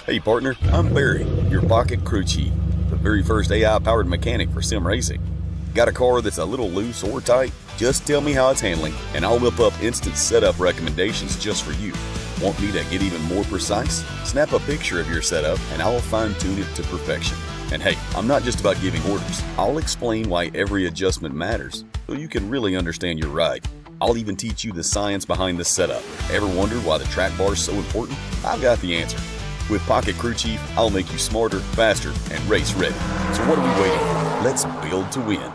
Hey partner, I'm Barry, your pocket crew chief, the very first AI-powered mechanic for sim racing. Got a car that's a little loose or tight? Just tell me how it's handling, and I'll whip up instant setup recommendations just for you. Want me to get even more precise? Snap a picture of your setup, and I'll fine-tune it to perfection. And hey, I'm not just about giving orders. I'll explain why every adjustment matters, so you can really understand your ride. I'll even teach you the science behind the setup. Ever wondered why the track bar is so important? I've got the answer. With Pocket Crew Chief, I'll make you smarter, faster, and race ready. So what are we waiting for? Let's build to win.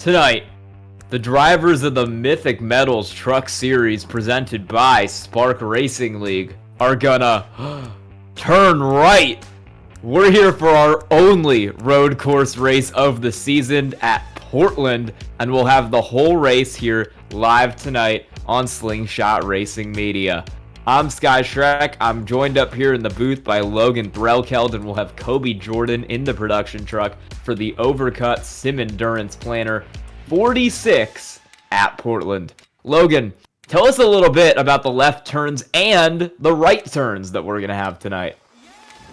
Tonight, the drivers of the Mythic Metals Truck Series presented by Spark Racing League are gonna turn right. We're here for our only road course race of the season at Portland, and we'll have the whole race here live tonight on Slingshot Racing Media. I'm Sky Shrek. I'm joined up here in the booth by Logan Threlkeld, and we'll have Kobe Jordan in the production truck for the Overcut Sim Endurance Planner 46 at Portland. Logan, tell us a little bit about the left turns and the right turns that we're going to have tonight.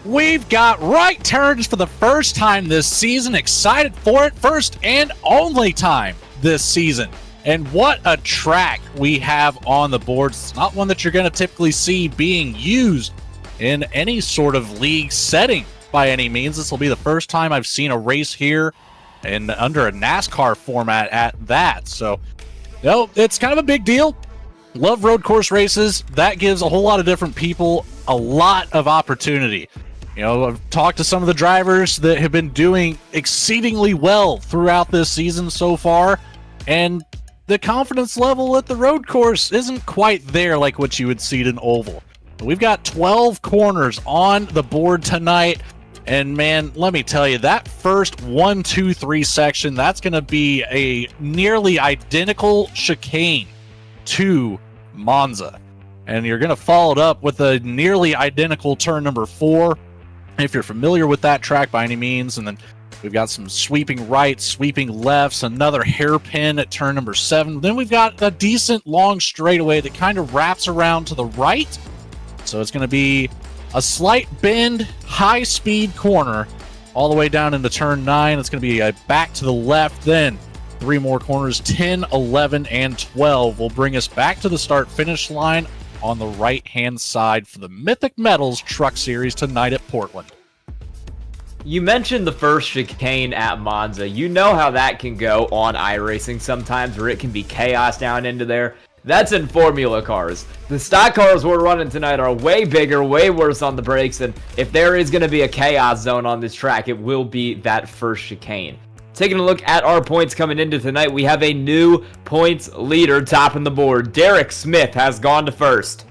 We've got right turns for the first time this season. Excited for it. First and only time this season. And what a track we have on the board. It's not one that you're going to typically see being used in any sort of league setting by any means. This will be the first time I've seen a race here and under a NASCAR format at that. So, it's kind of a big deal. Love road course races. That gives a whole lot of different people a lot of opportunity. I've talked to some of the drivers that have been doing exceedingly well throughout this season so far, and the confidence level at the road course isn't quite there like what you would see at an oval. We've got 12 corners on the board tonight, and man, let me tell you, that first 1, 2, 3 section, that's going to be a nearly identical chicane to Monza. And you're going to follow it up with a nearly identical turn number 4, if you're familiar with that track by any means. And then we've got some sweeping rights, sweeping lefts, another hairpin at turn number 7. Then we've got a decent long straightaway that kind of wraps around to the right. So it's going to be a slight bend, high-speed corner all the way down into turn 9. It's going to be a back to the left, then 3 more corners, 10, 11, and 12 will bring us back to the start-finish line on the right-hand side for the Mythic Metals Truck Series tonight at Portland. You mentioned the first chicane at Monza. You know how that can go on iRacing sometimes, where it can be chaos down into there. That's in Formula cars. The stock cars we're running tonight are way bigger, way worse on the brakes, and if there is going to be a chaos zone on this track, it will be that first chicane. Taking a look at our points coming into tonight, we have a new points leader topping the board. Derek Smith has gone to first.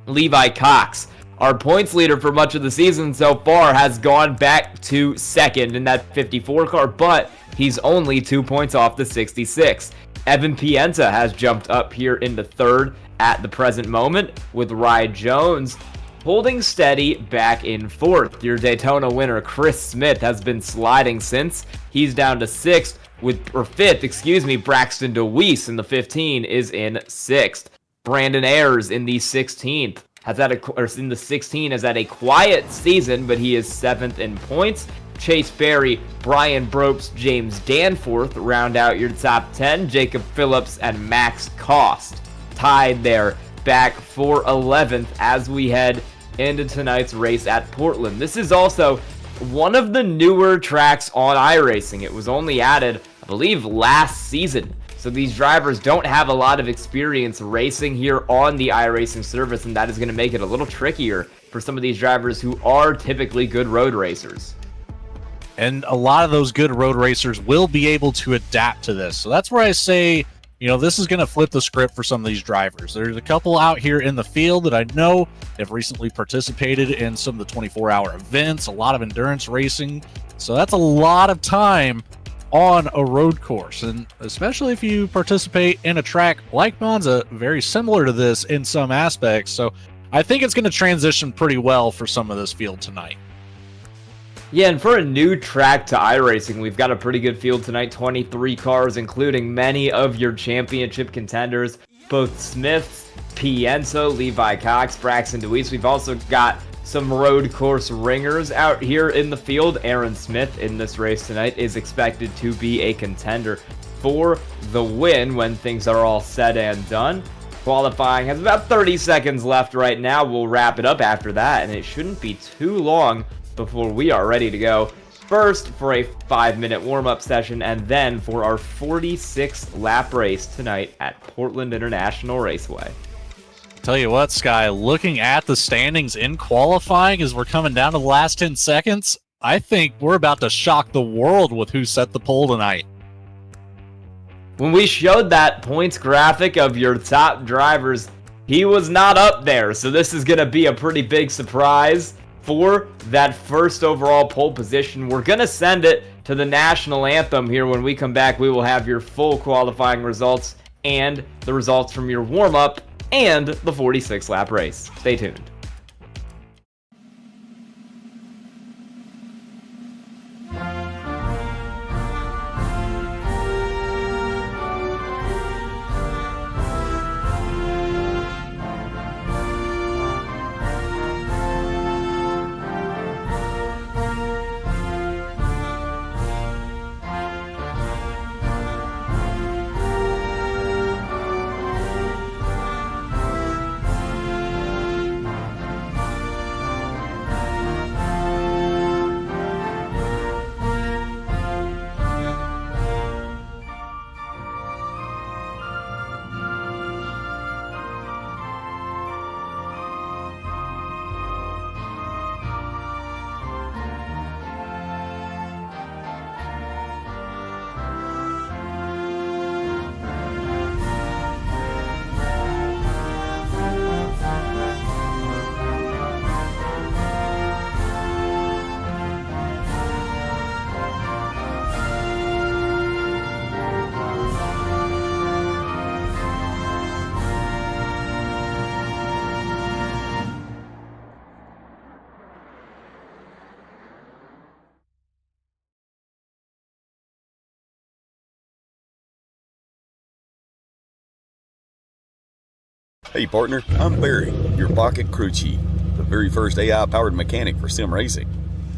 Levi Cox, our points leader for much of the season so far, has gone back to second in that 54 car, but he's only 2 points off the 66. Evan Pienta has jumped up here into third at the present moment, with Rye Jones holding steady back in fourth. Your Daytona winner, Chris Smith, has been sliding since. He's down to fifth, Braxton DeWeese in the 15 is in sixth. Brandon Ayers in the 16th has had a quiet season, but he is 7th in points. Chase Berry, Brian Bropes, James Danforth round out your top 10. Jacob Phillips and Max Cost tied there, back for 11th as we head into tonight's race at Portland. This is also one of the newer tracks on iRacing. It was only added, I believe, last season. So these drivers don't have a lot of experience racing here on the iRacing service, and that is going to make it a little trickier for some of these drivers who are typically good road racers. And a lot of those good road racers will be able to adapt to this. So that's where I say, this is going to flip the script for some of these drivers. There's a couple out here in the field that I know have recently participated in some of the 24-hour events, a lot of endurance racing. So that's a lot of time on a road course. And especially if you participate in a track like Monza, very similar to this in some aspects. So I think it's going to transition pretty well for some of this field tonight. Yeah, and for a new track to iRacing, we've got a pretty good field tonight. 23 cars, including many of your championship contenders. Both Smiths, Pienso, Levi Cox, Braxton DeWeese. We've also got some road course ringers out here in the field. Aaron Smith in this race tonight is expected to be a contender for the win when things are all said and done. Qualifying has about 30 seconds left right now. We'll wrap it up after that, and it shouldn't be too long before we are ready to go. First for a 5-minute warm-up session, and then for our 46th lap race tonight at Portland International Raceway. Tell you what, Sky, looking at the standings in qualifying as we're coming down to the last 10 seconds, I think we're about to shock the world with who set the pole tonight. when we showed that points graphic of your top drivers, he was not up there. So this is going to be a pretty big surprise for that first overall pole position. We're going to send it to the national anthem here. When we come back, we will have your full qualifying results and the results from your warm-up and the 46 lap race. Stay tuned. Hey partner, I'm Barry, your pocket crew chief, the very first AI-powered mechanic for sim racing.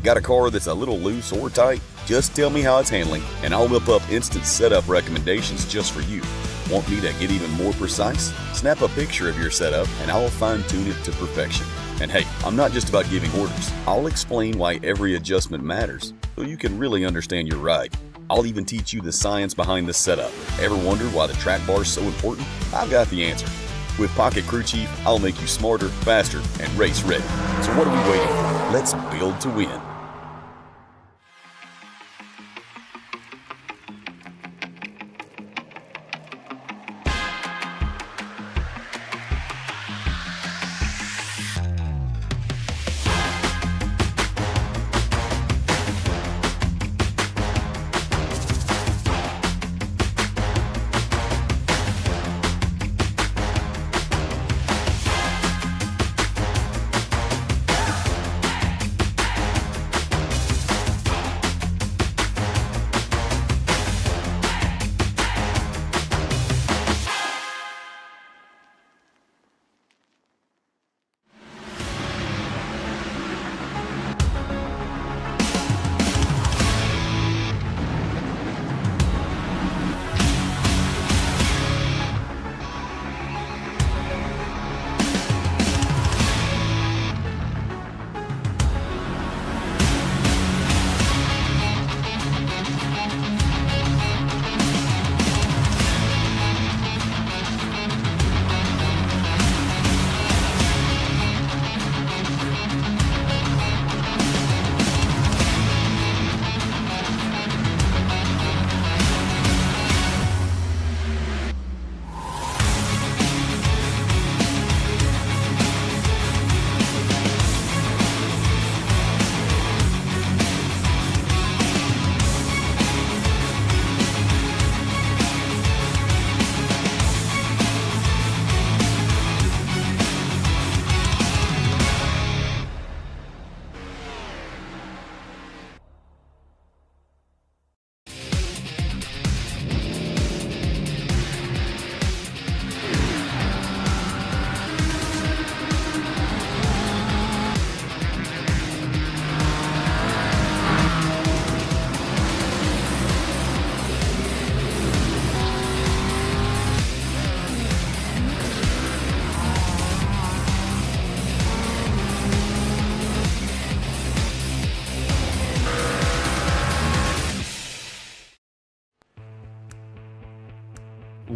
Got a car that's a little loose or tight? Just tell me how it's handling, and I'll whip up instant setup recommendations just for you. Want me to get even more precise? Snap a picture of your setup, and I'll fine-tune it to perfection. And hey, I'm not just about giving orders. I'll explain why every adjustment matters, so you can really understand your ride. I'll even teach you the science behind the setup. Ever wonder why the track bar is so important? I've got the answer. With Pocket Crew Chief, I'll make you smarter, faster, and race ready. So what are we waiting for? Let's build to win.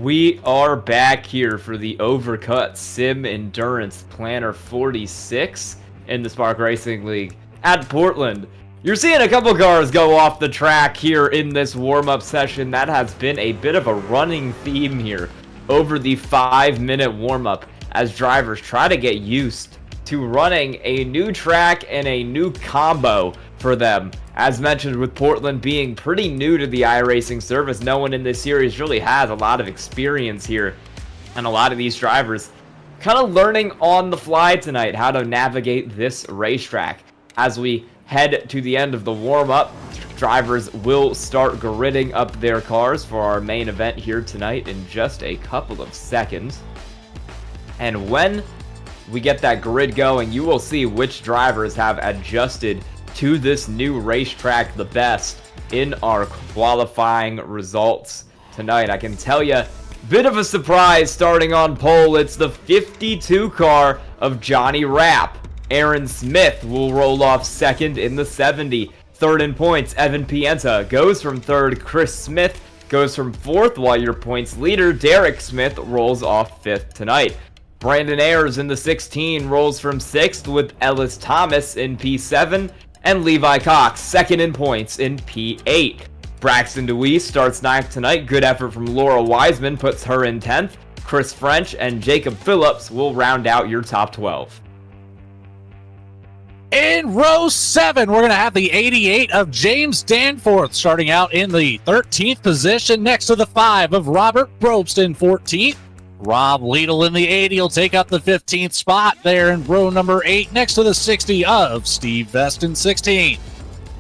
We are back here for the Overcut Sim Endurance Planner 46 in the Spark Racing League at Portland You're seeing a couple cars go off the track here in this warm-up session. That has been a bit of a running theme here over the 5-minute warm-up as drivers try to get used to running a new track and a new combo for them. As mentioned, with Portland being pretty new to the iRacing service, no one in this series really has a lot of experience here. And a lot of these drivers kind of learning on the fly tonight how to navigate this racetrack. As we head to the end of the warm-up, drivers will start gridding up their cars for our main event here tonight in just a couple of seconds. And when we get that grid going, you will see which drivers have adjusted to this new racetrack the best in our qualifying results tonight. I can tell you, bit of a surprise starting on pole. It's the 52 car of Johnny Rapp. Aaron Smith will roll off second in the 70. Third in points, Evan Pienta goes from third. Chris Smith goes from fourth, while your points leader, Derek Smith, rolls off fifth tonight. Brandon Ayers in the 16 rolls from sixth, with Ellis Thomas in P7 and Levi Cox second in points in P8. Braxton DeWeese starts ninth tonight. Good effort from Laura Wiseman puts her in 10th. Chris French and Jacob Phillips will round out your top 12. In row 7, we're going to have the 88 of James Danforth starting out in the 13th position next to the 5 of Robert Probst in 14th. Rob Liedl in the 80 will take up the 15th spot there in row number 8 next to the 60 of Steve Vest in 16th.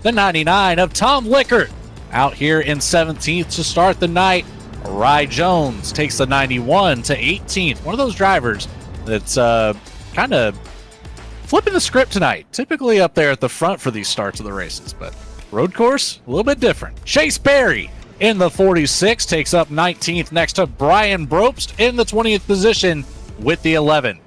The 99 of Tom Lickert out here in 17th to start the night. Rye Jones takes the 91 to 18th. One of those drivers that's kind of flipping the script tonight. Typically up there at the front for these starts of the races, but road course, a little bit different. Chase Berry in the 46 takes up 19th next to Brian Probst in the 20th position with the 11.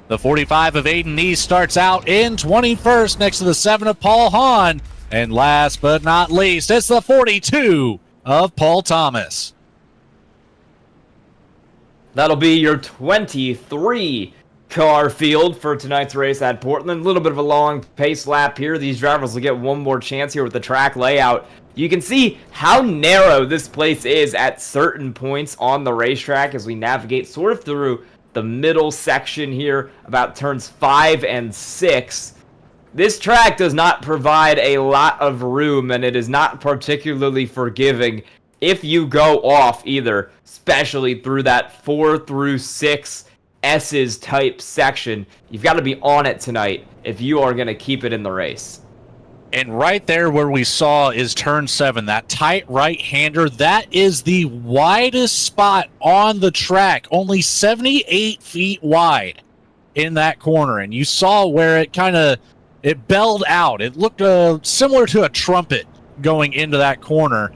The 45 of Aiden Neese starts out in 21st next to the 7 of Paul Hahn. And last but not least, it's the 42 of Paul Thomas. That'll be your 23 car field for tonight's race at Portland. A little bit of a long pace lap here. These drivers will get one more chance here with the track layout. You can see how narrow this place is at certain points on the racetrack as we navigate sort of through the middle section here, about turns 5 and 6. This track does not provide a lot of room, and it is not particularly forgiving if you go off either, especially through that 4 through 6 S's type section. You've got to be on it tonight if you are going to keep it in the race. And right there where we saw is turn 7, that tight right-hander, that is the widest spot on the track, only 78 feet wide in that corner. And you saw where it belled out. It looked similar to a trumpet going into that corner.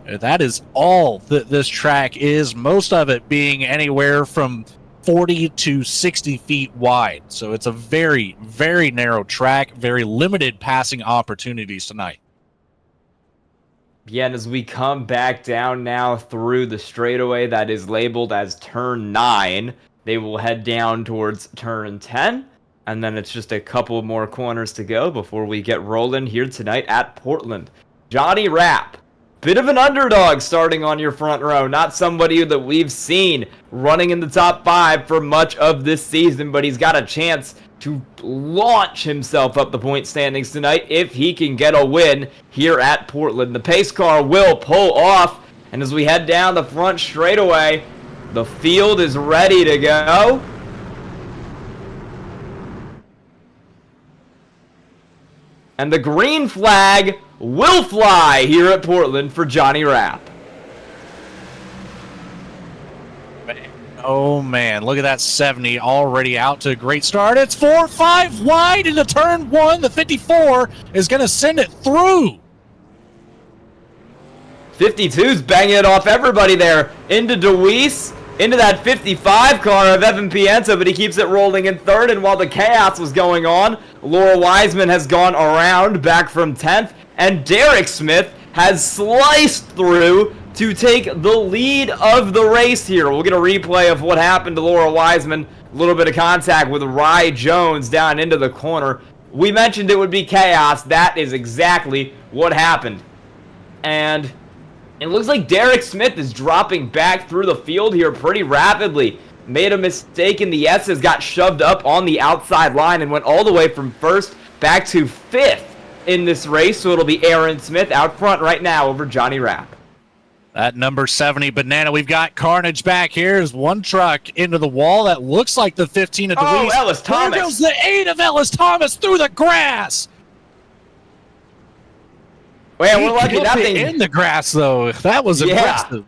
That is all that this track is, most of it being anywhere from 40 to 60 feet wide. So it's a very, very narrow track, very limited passing opportunities tonight. Yeah, and as we come back down now through the straightaway that is labeled as turn 9, they will head down towards turn 10. And then it's just a couple more corners to go before we get rolling here tonight at Portland. Johnny Rapp, bit of an underdog starting on your front row. Not somebody that we've seen running in the top 5 for much of this season, but he's got a chance to launch himself up the point standings tonight if he can get a win here at Portland. The pace car will pull off, and as we head down the front straightaway, the field is ready to go. And the green flag will fly here at Portland for Johnny Rapp. Oh man, look at that 70 already out to a great start. It's 4-5 wide into turn 1. The 54 is going to send it through. 52's banging it off everybody there. Into DeWeese, into that 55 car of Evan Pienta, but he keeps it rolling in third. And while the chaos was going on, Laura Wiseman has gone around back from 10th. And Derek Smith has sliced through to take the lead of the race here. We'll get a replay of what happened to Laura Wiseman. A little bit of contact with Rye Jones down into the corner. We mentioned it would be chaos. That is exactly what happened. And it looks like Derek Smith is dropping back through the field here pretty rapidly. Made a mistake in the S's, got shoved up on the outside line and went all the way from first back to fifth in this race. So it'll be Aaron Smith out front right now over Johnny Rapp. At number 70, Banana, we've got carnage back here. There's one truck into the wall. That looks like the 15 of DeWeese. Oh, Ellis Thomas. There goes the 8 of Ellis Thomas through the grass. Man, we're lucky that thing in the grass, though. That was impressive.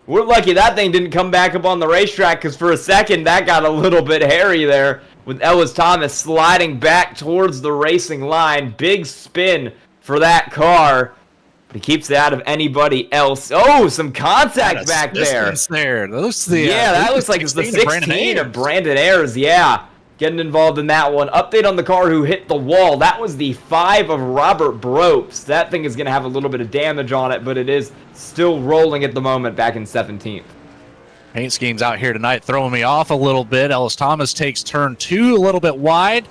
We're lucky that thing didn't come back up on the racetrack, because for a second that got a little bit hairy there with Ellis Thomas sliding back towards the racing line. Big spin for that car. He keeps it out of anybody else. Oh, some contact back there. That looks that looks like it's the 16 of Brandon Ayers. Yeah, getting involved in that one. Update on the car who hit the wall. That was the 5 of Robert Bropes. That thing is going to have a little bit of damage on it, but it is still rolling at the moment back in 17th. Paint schemes out here tonight throwing me off a little bit. Ellis Thomas takes turn 2 a little bit wide.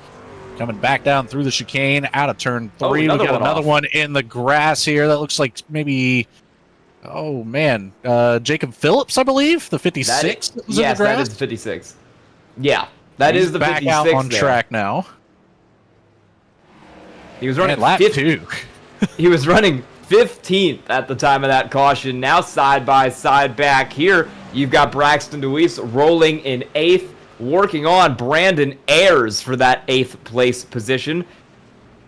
Coming back down through the chicane, out of turn 3. We got another one in the grass here. That looks like maybe, Jacob Phillips, I believe, the 56. Yes, that is the 56. Yeah, that is the 56 back out on track now. He was running lap 2. He was running 15th at the time of that caution. Now side by side back here, you've got Braxton DeWeese rolling in 8th. Working on Brandon Ayers for that 8th place position.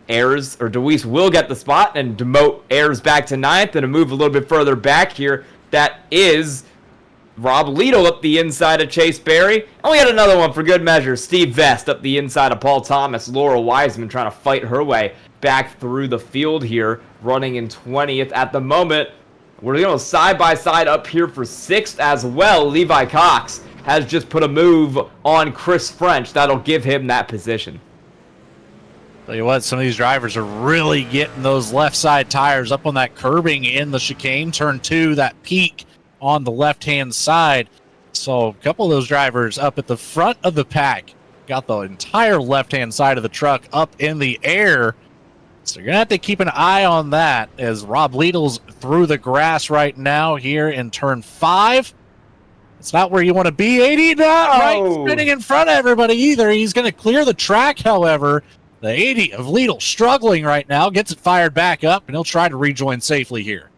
DeWeese will get the spot and demote Ayers back to 9th, and a move a little bit further back here. That is Rob Liedl up the inside of Chase Berry. And we got another one for good measure. Steve Vest up the inside of Paul Thomas. Laura Wiseman trying to fight her way back through the field here, running in 20th at the moment. We're going to go side by side up here for 6th as well. Levi Cox has just put a move on Chris French. That'll give him that position. Tell you what, some of these drivers are really getting those left side tires up on that curbing in the chicane. Turn 2, that peak on the left-hand side. So a couple of those drivers up at the front of the pack got the entire left-hand side of the truck up in the air. So you're going to have to keep an eye on that as Rob Liedl's through the grass right now here in turn 5. It's not where you want to be, 80, not right spinning in front of everybody either. He's going to clear the track, however. The 80 of Liedl struggling right now, gets it fired back up, and he'll try to rejoin safely here.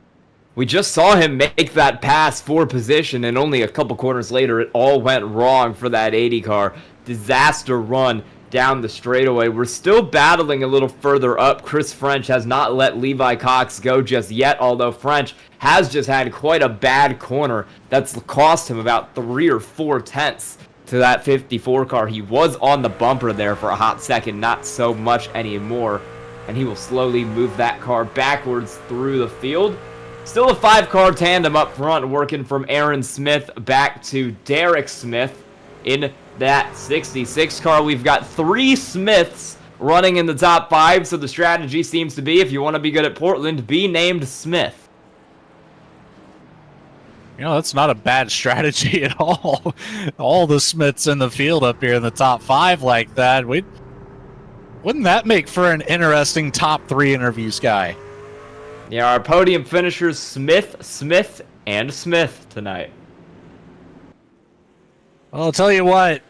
We just saw him make that pass for position, and only a couple corners later, it all went wrong for that 80 car. Disaster run down the straightaway. We're still battling a little further up. Chris French has not let Levi Cox go just yet, although French has just had quite a bad corner that's cost him about 3 or 4 tenths to that 54 car. He was on the bumper there for a hot second, not so much anymore, and he will slowly move that car backwards through the field. Still a 5-car tandem up front, working from Aaron Smith back to Derek Smith in that 66 car. We've got 3 Smiths running in the top 5, so the strategy seems to be, if you want to be good at Portland, be named Smith. You know, that's not a bad strategy at all. All the Smiths in the field up here in the top 5 like that. Wouldn't that make for an interesting top 3 interview, Sky? Yeah, our podium finishers, Smith, Smith, and Smith tonight. Well, I'll tell you what.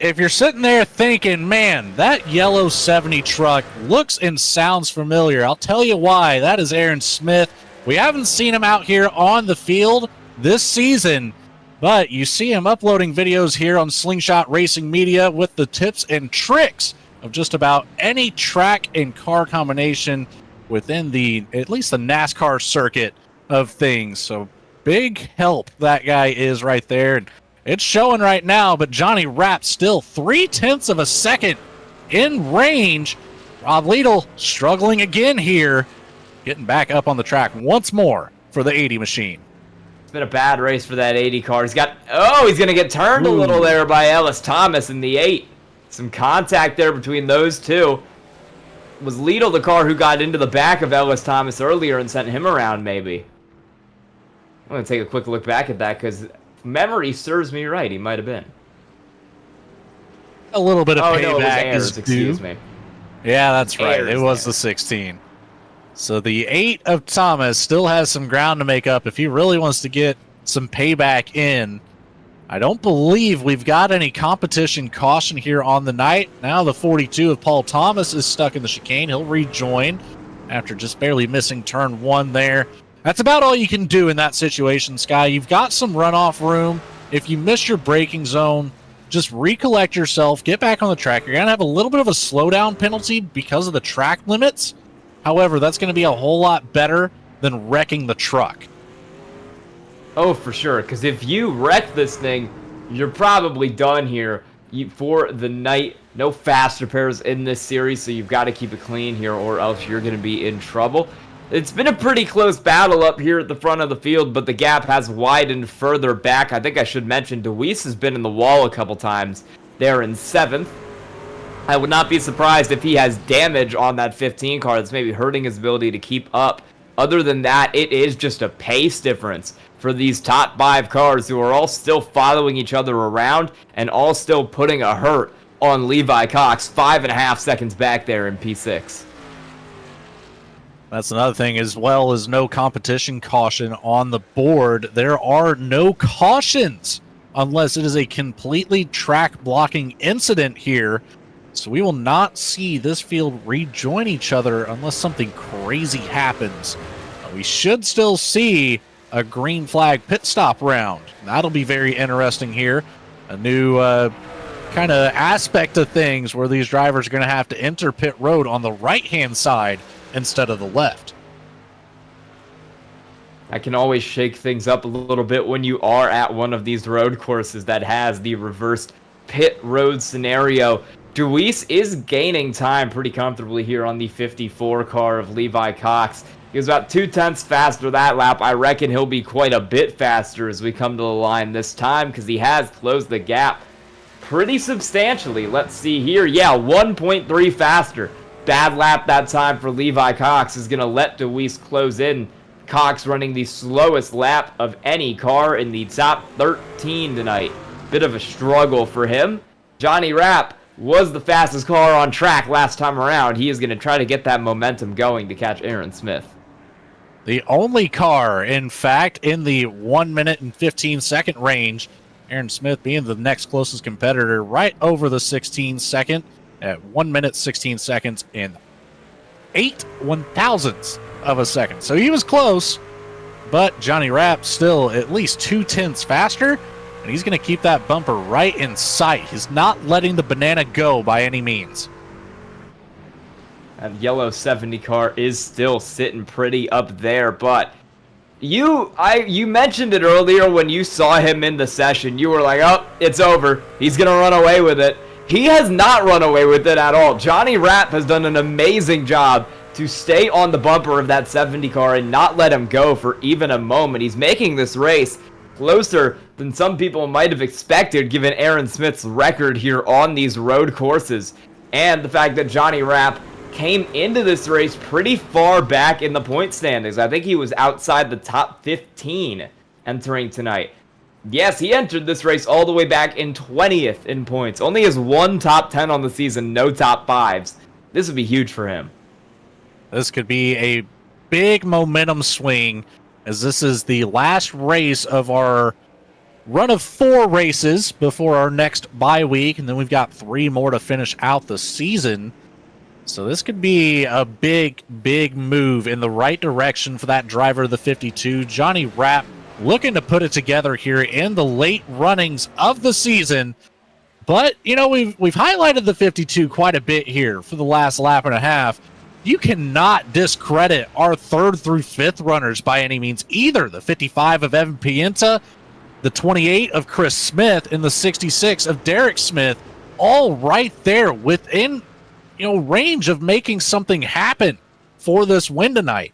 If you're sitting there thinking, man, that yellow 70 truck looks and sounds familiar, I'll tell you why. That is Aaron Smith. We haven't seen him out here on the field this season, but you see him uploading videos here on Slingshot Racing Media with the tips and tricks of just about any track and car combination within at least the NASCAR circuit of things. So big help that guy is right there. And it's showing right now, but Johnny Rapp still 0.3 of a second in range. Rob Liedl struggling again here, getting back up on the track once more for the 80 machine. It's been a bad race for that 80 car. He's going to get turned a little there by Ellis Thomas in the 8. Some contact there between those two. Was Liedl the car who got into the back of Ellis Thomas earlier and sent him around, maybe? I'm going to take a quick look back at that, because memory serves me right. He might have been. A little bit of payback no, it was Ayers, is excuse due. me. Yeah, that's right. Airs It was there. the 16. So the 8 of Thomas still has some ground to make up if he really wants to get some payback in. I don't believe we've got any competition caution here on the night. Now the 42 of Paul Thomas is stuck in the chicane. He'll rejoin after just barely missing turn 1 there. That's about all you can do in that situation, Sky. You've got some runoff room. If you miss your braking zone, just recollect yourself, get back on the track. You're going to have a little bit of a slowdown penalty because of the track limits. However, that's going to be a whole lot better than wrecking the truck. Oh, for sure, because if you wreck this thing, you're probably done here for the night. No fast repairs in this series, so you've got to keep it clean here or else you're going to be in trouble. It's been a pretty close battle up here at the front of the field, but the gap has widened further back. I think I should mention Deweese has been in the wall a couple times. They're in 7th. I would not be surprised if he has damage on that 15 car that's maybe hurting his ability to keep up. Other than that, it is just a pace difference for these top 5 cars who are all still following each other around and all still putting a hurt on Levi Cox, 5.5 seconds back there in P6. That's another thing, as well as no competition caution on the board. There are no cautions unless it is a completely track blocking incident here. So we will not see this field rejoin each other unless something crazy happens. We should still see a green flag pit stop round. That'll be very interesting here. A new kind of aspect of things where these drivers are going to have to enter pit road on the right-hand side instead of the left. I can always shake things up a little bit when you are at one of these road courses that has the reversed pit road scenario. Deweese is gaining time pretty comfortably here on the 54 car of Levi Cox. He was about 0.2 faster that lap. I reckon he'll be quite a bit faster as we come to the line this time because he has closed the gap pretty substantially. Let's see here. Yeah, 1.3 faster. Bad lap that time for Levi Cox is going to let Deweese close in. Cox running the slowest lap of any car in the top 13 tonight. Bit of a struggle for him. Johnny Rapp was the fastest car on track last time around. He is going to try to get that momentum going to catch Aaron Smith. The only car, in fact, in the 1 minute and 15 second range. Aaron Smith being the next closest competitor, right over the 16 second at 1 minute 16 seconds and 8/1000ths of a second. So he was close, but Johnny Rapp still at least 0.2 faster, and he's going to keep that bumper right in sight. He's not letting the banana go by any means. That yellow 70 car is still sitting pretty up there, but you mentioned it earlier when you saw him in the session. You were like, oh, it's over. He's going to run away with it. He has not run away with it at all. Johnny Rapp has done an amazing job to stay on the bumper of that 70 car and not let him go for even a moment. He's making this race closer than some people might have expected given Aaron Smith's record here on these road courses. And the fact that Johnny Rapp came into this race pretty far back in the point standings. I think he was outside the top 15 entering tonight. Yes, he entered this race all the way back in 20th in points. Only has one top 10 on the season, no top 5s. This would be huge for him. This could be a big momentum swing, as this is the last race of our run of 4 races before our next bye week, and then we've got 3 more to finish out the season. So this could be a big, big move in the right direction for that driver of the 52. Johnny Rapp looking to put it together here in the late runnings of the season. But, you know, we've highlighted the 52 quite a bit here for the last lap and a half. You cannot discredit our 3rd through 5th runners by any means either. The 55 of Evan Pienta, the 28 of Chris Smith, and the 66 of Derek Smith, all right there within, you know, range of making something happen for this win tonight.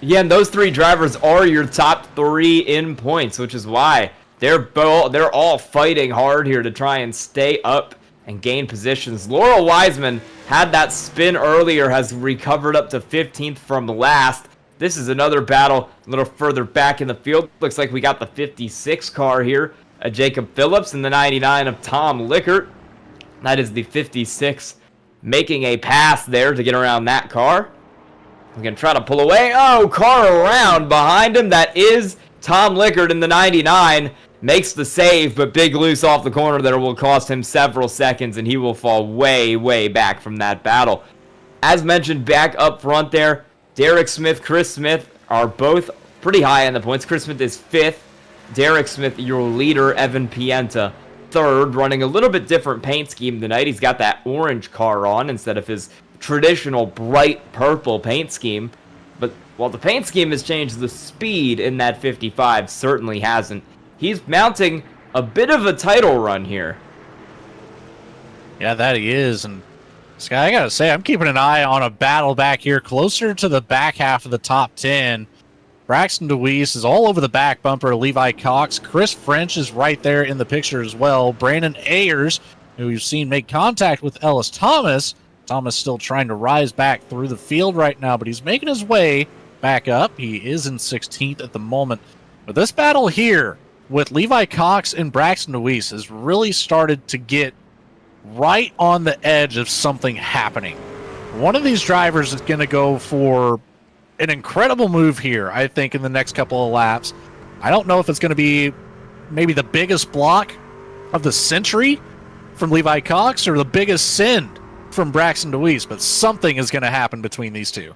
Yeah, and those 3 drivers are your top 3 in points, which is why they're all fighting hard here to try and stay up and gain positions. Laurel Wiseman had that spin earlier, has recovered up to 15th from last. This is another battle a little further back in the field. Looks like we got the 56 car here, Jacob Phillips, and the 99 of Tom Lickert. That is the 56 making a pass there to get around that car. He's going to try to pull away. Oh, car around behind him. That is Tom Lickard in the 99. Makes the save, but big loose off the corner there will cost him several seconds, and he will fall way, way back from that battle. As mentioned, back up front there, Derek Smith, Chris Smith are both pretty high on the points. Chris Smith is 5th. Derek Smith, your leader, Evan Pienta, 3rd, running a little bit different paint scheme tonight. He's got that orange car on instead of his traditional bright purple paint scheme. But while the paint scheme has changed, the speed in that 55 certainly hasn't. He's mounting a bit of a title run here. Yeah, that he is. And Sky, I gotta say, I'm keeping an eye on a battle back here closer to the back half of the top 10. Braxton DeWeese is all over the back bumper of Levi Cox. Chris French is right there in the picture as well. Brandon Ayers, who we've seen make contact with Ellis Thomas. Thomas still trying to rise back through the field right now, but he's making his way back up. He is in 16th at the moment. But this battle here with Levi Cox and Braxton DeWeese has really started to get right on the edge of something happening. One of these drivers is going to go for an incredible move here, I think, in the next couple of laps. I don't know if it's going to be maybe the biggest block of the century from Levi Cox or the biggest send from Braxton DeWeese, but something is going to happen between these two.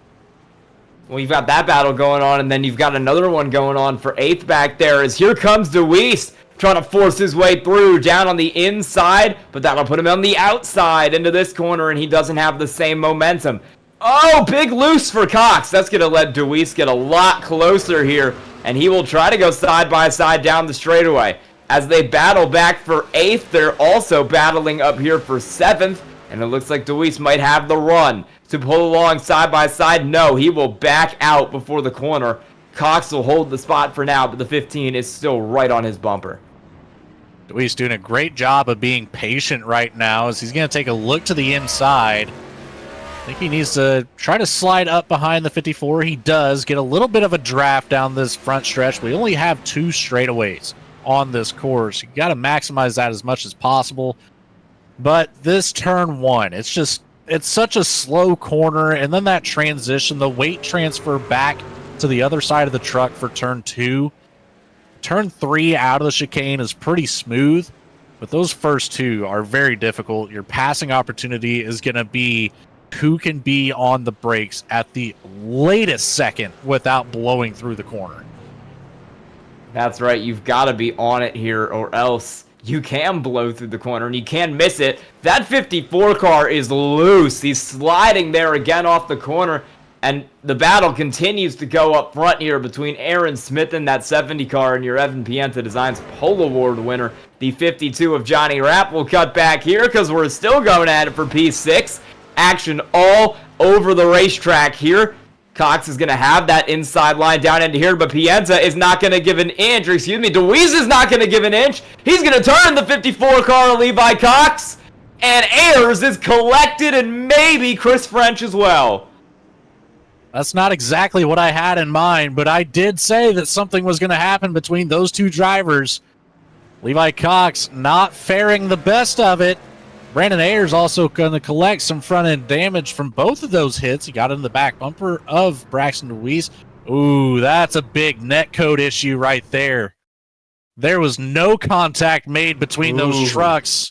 Well, you've got that battle going on, and then you've got another one going on for 8th back there, as here comes DeWeese trying to force his way through down on the inside, but that'll put him on the outside into this corner, and he doesn't have the same momentum. Oh, big loose for Cox. That's going to let DeWeese get a lot closer here, and he will try to go side by side down the straightaway. As they battle back for 8th, they're also battling up here for 7th, and it looks like DeWeese might have the run to pull along side by side. No, he will back out before the corner. Cox will hold the spot for now, but the 15 is still right on his bumper. DeWeese doing a great job of being patient right now as he's going to take a look to the inside. I think he needs to try to slide up behind the 54. He does get a little bit of a draft down this front stretch. We only have 2 straightaways on this course. You got to maximize that as much as possible. But this turn 1, it's such a slow corner, and then that transition, the weight transfer back to the other side of the truck for turn 2. Turn 3 out of the chicane is pretty smooth, but those first 2 are very difficult. Your passing opportunity is going to be who can be on the brakes at the latest second without blowing through the corner. That's right. You've got to be on it here, or else you can blow through the corner and you can miss it. That 54 car is loose. He's sliding there again off the corner, and the battle continues to go up front here between Aaron Smith and that 70 car and your Evan Pienta Designs Pole Award winner, the 52 of Johnny Rapp. Will cut back here because we're still going at it for P6. Action all over the racetrack here. Cox is going to have that inside line down into here, but Pienta is not going to give an inch, or excuse me, DeWeese is not going to give an inch. He's going to turn the 54 car of Levi Cox, and Ayers is collected, and maybe Chris French as well. That's not exactly what I had in mind, but I did say that something was going to happen between those 2 drivers. Levi Cox not faring the best of it. Brandon Ayers also going to collect some front-end damage from both of those hits. He got in the back bumper of Braxton DeWeese. Ooh, that's a big netcode issue right there. There was no contact made between those trucks.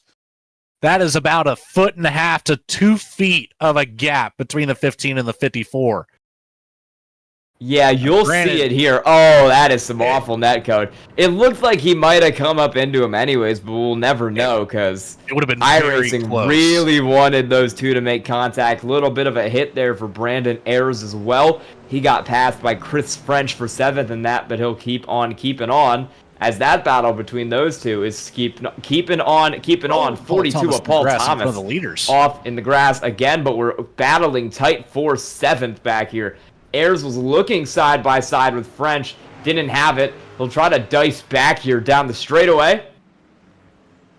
That is about 1.5 to 2 feet of a gap between the 15 and the 54. Yeah, you'll see it here. Oh, that is some awful netcode. It looked like he might have come up into him anyways, but we'll never know because it would have been iRacing really wanted those 2 to make contact. A little bit of a hit there for Brandon Ayers as well. He got passed by Chris French for 7th in that, but he'll keep on keeping on as that battle between those 2 is keeping on. 42 of Paul Thomas the leaders off in the grass again, but we're battling tight for 7th back here. Ayers was looking side by side with French, didn't have it. He'll try to dice back here down the straightaway.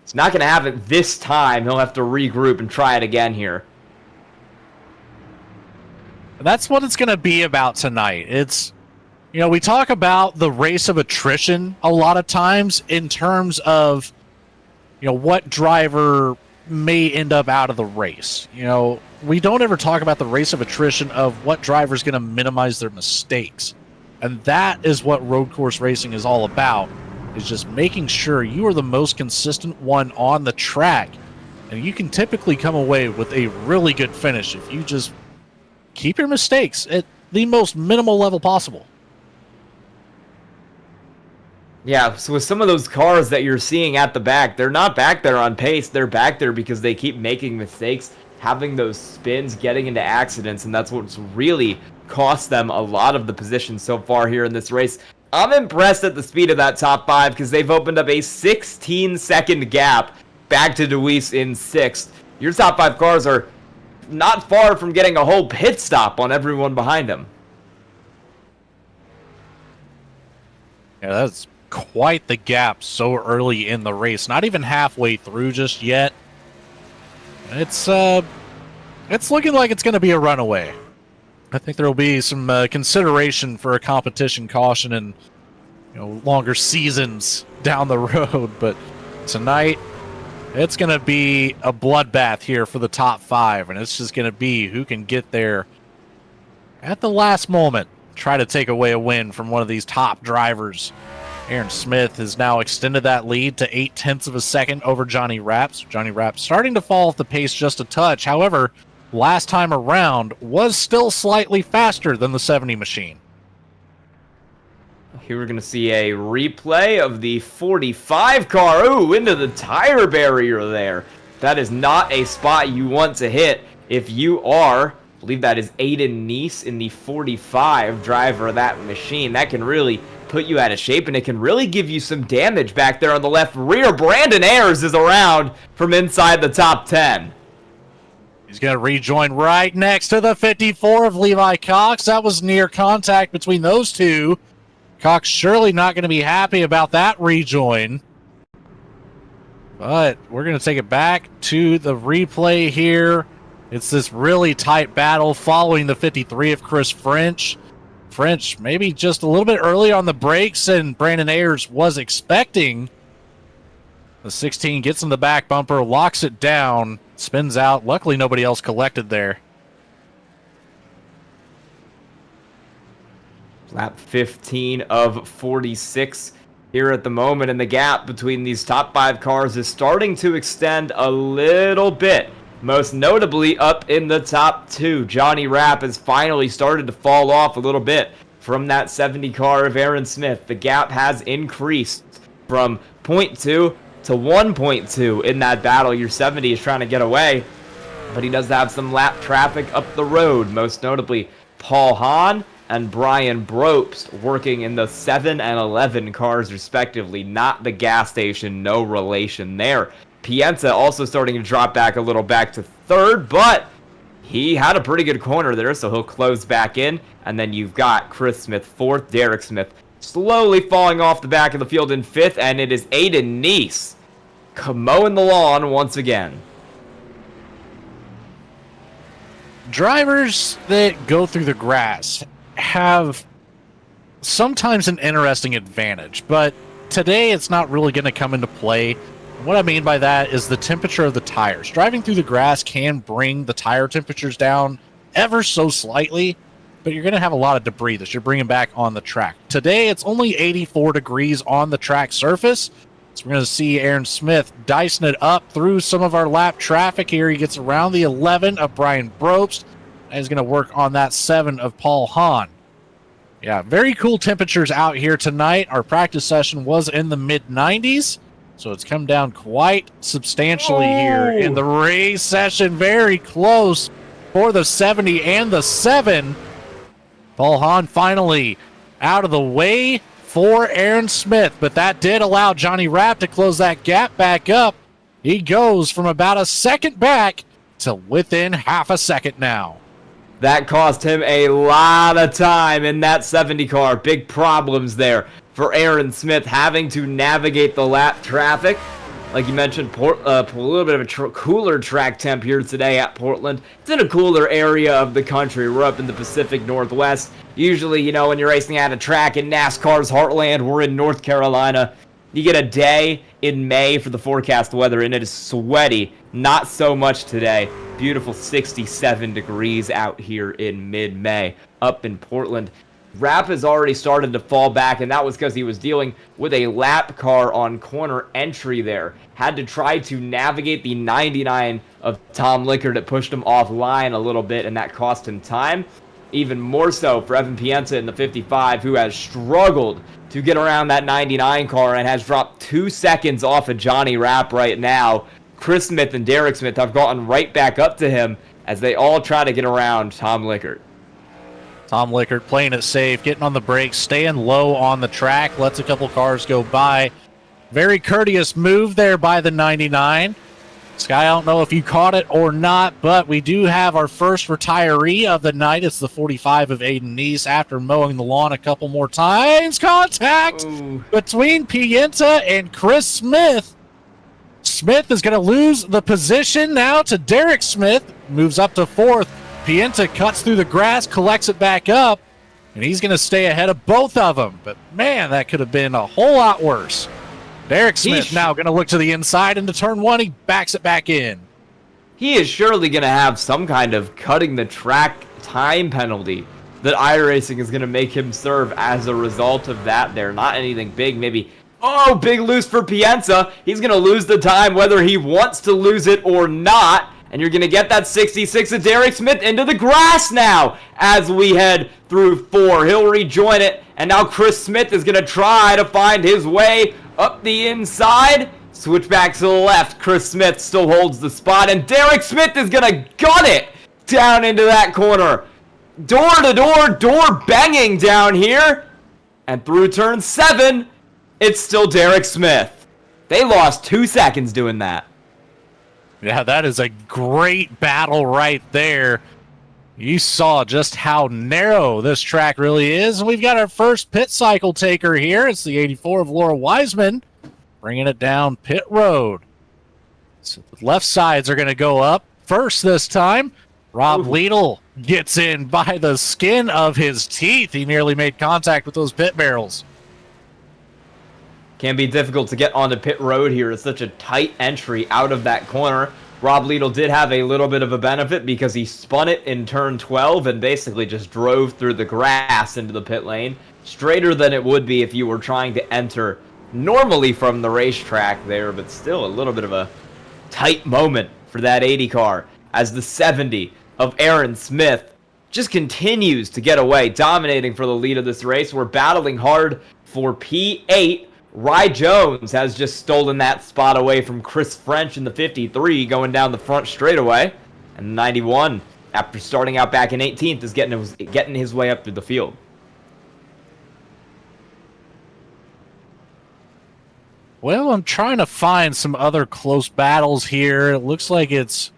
It's not going to have it this time. He'll have to regroup and try it again here. That's what it's going to be about tonight. It's, we talk about the race of attrition a lot of times in terms of, what driver may end up out of the race. You know, we don't ever talk about the race of attrition of what driver's going to minimize their mistakes. And that is what road course racing is all about, is just making sure you are the most consistent one on the track. And you can typically come away with a really good finish if you just keep your mistakes at the most minimal level possible. Yeah, so with some of those cars that you're seeing at the back, they're not back there on pace. They're back there because they keep making mistakes, having those spins, getting into accidents, and that's what's really cost them a lot of the position so far here in this race. I'm impressed at the speed of that top 5 because they've opened up a 16-second gap back to DeWeese in 6th. Your top 5 cars are not far from getting a whole pit stop on everyone behind them. Yeah, that's quite the gap so early in the race. Not even halfway through just yet. It's looking like it's going to be a runaway. I think there will be some consideration for a competition caution and longer seasons down the road. But tonight, it's going to be a bloodbath here for the top 5, and it's just going to be who can get there at the last moment, try to take away a win from one of these top drivers. Aaron Smith has now extended that lead to 0.8 of a second over Johnny Raps. Johnny Raps starting to fall off the pace just a touch. However, last time around was still slightly faster than the 70 machine. Here we're going to see a replay of the 45 car. Ooh, into the tire barrier there. That is not a spot you want to hit if you are, I believe that is Aiden Neese in the 45 driver of that machine. That can really put you out of shape, and it can really give you some damage back there on the left rear. Brandon Ayers is around from inside the top 10. He's going to rejoin right next to the 54 of Levi Cox. That was near contact between those two. Cox surely not going to be happy about that rejoin. But we're going to take it back to the replay here. It's this really tight battle following the 53 of Chris French. French maybe just a little bit early on the brakes than Brandon Ayers was expecting. The 16 gets in the back bumper, locks it down, spins out. Luckily, nobody else collected there. Lap 15 of 46 here at the moment, and the gap between these top 5 cars is starting to extend a little bit. Most notably up in the top 2. Johnny Rapp has finally started to fall off a little bit from that 70 car of Aaron Smith. The gap has increased from 0.2 to 1.2 in that battle. Your 70 is trying to get away, but he does have some lap traffic up the road, most notably Paul Hahn and Brian Brobst working in the 7 and 11 cars respectively. Not the gas station, no relation there. Pienta also starting to drop back a little back to 3rd, but he had a pretty good corner there, so he'll close back in. And then you've got Chris Smith 4th, Derek Smith slowly falling off the back of the field in 5th, and it is Aiden Neese mowing the lawn once again. Drivers that go through the grass have sometimes an interesting advantage, but today it's not really going to come into play. What I mean by that is the temperature of the tires. Driving through the grass can bring the tire temperatures down ever so slightly, but you're going to have a lot of debris that you're bringing back on the track. Today, it's only 84 degrees on the track surface, so we're going to see Aaron Smith dicing it up through some of our lap traffic here. He gets around the 11 of Brian Brobst, and he's going to work on that 7 of Paul Hahn. Yeah, very cool temperatures out here tonight. Our practice session was in the mid-90s. So it's come down quite substantially here in the race session. Very close for the 70 and the 7. Paul Hahn finally out of the way for Aaron Smith, but that did allow Johnny Rapp to close that gap back up. He goes from about a second back to within half a second now. That cost him a lot of time in that 70 car. Big problems there for Aaron Smith, having to navigate the lap traffic. Like you mentioned, a little bit of a cooler track temp here today at Portland. It's in a cooler area of the country. We're up in the Pacific Northwest. Usually, when you're racing at a track in NASCAR's heartland, we're in North Carolina. You get a day in May for the forecast weather, and it is sweaty Not so much today. Beautiful 67 degrees out here in mid-May up in Portland. Rapp has already started to fall back, and that was because he was dealing with a lap car on corner entry there. Had to try to navigate the 99 of Tom Lickard that pushed him offline a little bit, and that cost him time. Even more so for Evan Pienta in the 55, who has struggled to get around that 99 car and has dropped 2 seconds off of Johnny Rapp right now. Chris Smith and Derek Smith have gotten right back up to him as they all try to get around Tom Lickard. Tom Lickard playing it safe, getting on the brakes, staying low on the track, lets a couple cars go by. Very courteous move there by the 99. Sky, I don't know if you caught it or not, but we do have our first retiree of the night. It's the 45 of Aiden Neese after mowing the lawn a couple more times. Contact between Pienta and Chris Smith. Smith is going to lose the position now to Derek Smith. Moves up to fourth. Pienta cuts through the grass, collects it back up, and he's going to stay ahead of both of them. But, man, that could have been a whole lot worse. Derek Smith now going to look to the inside into turn one. He backs it back in. He is surely going to have some kind of cutting the track time penalty that iRacing is going to make him serve as a result of that there. Not anything big, maybe. Oh, big lose for Pienta. He's going to lose the time whether he wants to lose it or not. And you're going to get that 66 of Derek Smith into the grass now as we head through 4. He'll rejoin it. And now Chris Smith is going to try to find his way up the inside. Switch back to the left. Chris Smith still holds the spot. And Derek Smith is going to gut it down into that corner. Door to door, door banging down here. And through turn 7, it's still Derek Smith. They lost 2 seconds doing that. Yeah, that is a great battle right there. You saw just how narrow this track really is. And we've got our first pit cycle taker here. It's the 84 of Laura Wiseman, bringing it down pit road. So the left sides are going to go up first this time. Rob Liedl gets in by the skin of his teeth. He nearly made contact with those pit barrels. Can be difficult to get onto pit road here. It's such a tight entry out of that corner. Rob Liedl did have a little bit of a benefit because he spun it in turn 12 and basically just drove through the grass into the pit lane. Straighter than it would be if you were trying to enter normally from the racetrack there, but still a little bit of a tight moment for that 80 car as the 70 of Aaron Smith just continues to get away, dominating for the lead of this race. We're battling hard for P8. Rye Jones has just stolen that spot away from Chris French in the 53 going down the front straightaway. And the 91, after starting out back in 18th, is getting his way up through the field. Well, I'm trying to find some other close battles here. It looks like it's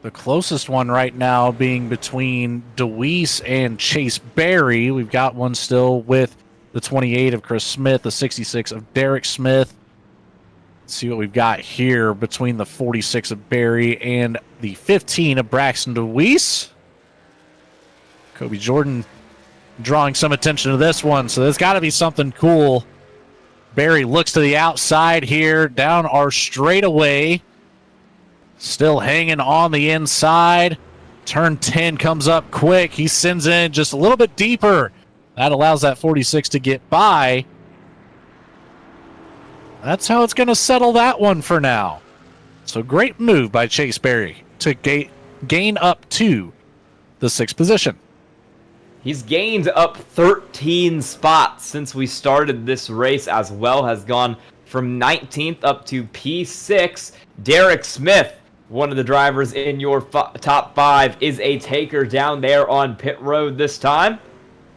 the closest one right now being between DeWeese and Chase Berry. We've got one still with the 28 of Chris Smith, the 66 of Derek Smith. Let's see what we've got here between the 46 of Barry and the 15 of Braxton DeWeese. Kobe Jordan drawing some attention to this one, so there's got to be something cool. Barry looks to the outside here, down our straightaway. Still hanging on the inside. Turn 10 comes up quick. He sends in just a little bit deeper. That allows that 46 to get by. That's how it's going to settle that one for now. So great move by Chase Berry to gain up to the 6th position. He's gained up 13 spots since we started this race as well. Has gone from 19th up to P6. Derek Smith, one of the drivers in your top 5, is a taker down there on pit road this time.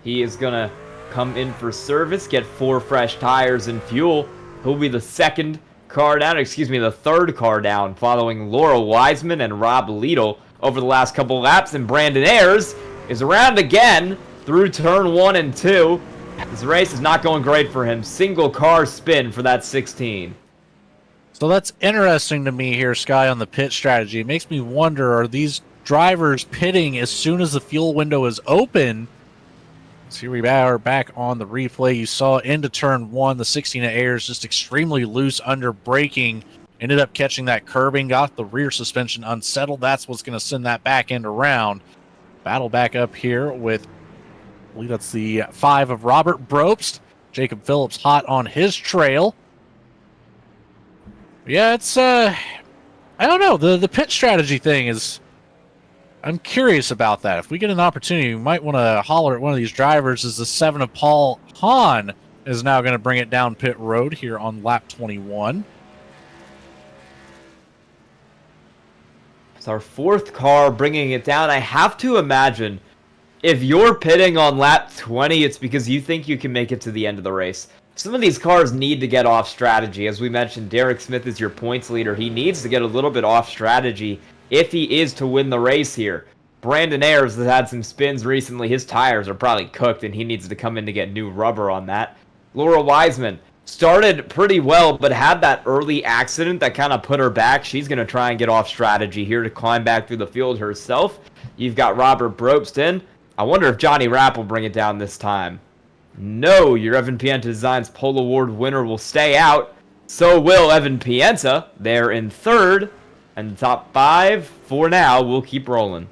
He is going to come in for service, get 4 fresh tires and fuel. He'll be the the third car down, following Laura Wiseman and Rob Liedl over the last couple laps. And Brandon Ayers is around again through turn 1 and 2. This race is not going great for him. Single car spin for that 16. So that's interesting to me here, Sky, on the pit strategy. It makes me wonder, are these drivers pitting as soon as the fuel window is open? So here we are back on the replay. You saw into turn 1, the 16 of Ayers just extremely loose under braking. Ended up catching that curbing, got the rear suspension unsettled. That's what's going to send that back end around. Battle back up here with, I believe that's the 5 of Robert Brobst. Jacob Phillips hot on his trail. Yeah, it's, I don't know. The pit strategy thing is, I'm curious about that. If we get an opportunity, we might want to holler at one of these drivers as the 7 of Paul Hahn is now going to bring it down pit road here on lap 21. It's our 4th car bringing it down. I have to imagine if you're pitting on lap 20, it's because you think you can make it to the end of the race. Some of these cars need to get off strategy. As we mentioned, Derek Smith is your points leader. He needs to get a little bit off strategy if he is to win the race here. Brandon Ayers has had some spins recently. His tires are probably cooked, and he needs to come in to get new rubber on that. Laura Wiseman started pretty well, but had that early accident that kind of put her back. She's going to try and get off strategy here to climb back through the field herself. You've got Robert Brobst in. I wonder if Johnny Rapp will bring it down this time. No, your Evan Pienta Designs Pole Award winner will stay out. So will Evan Pienta. They're in 3rd. And the top 5, for now, will keep rolling.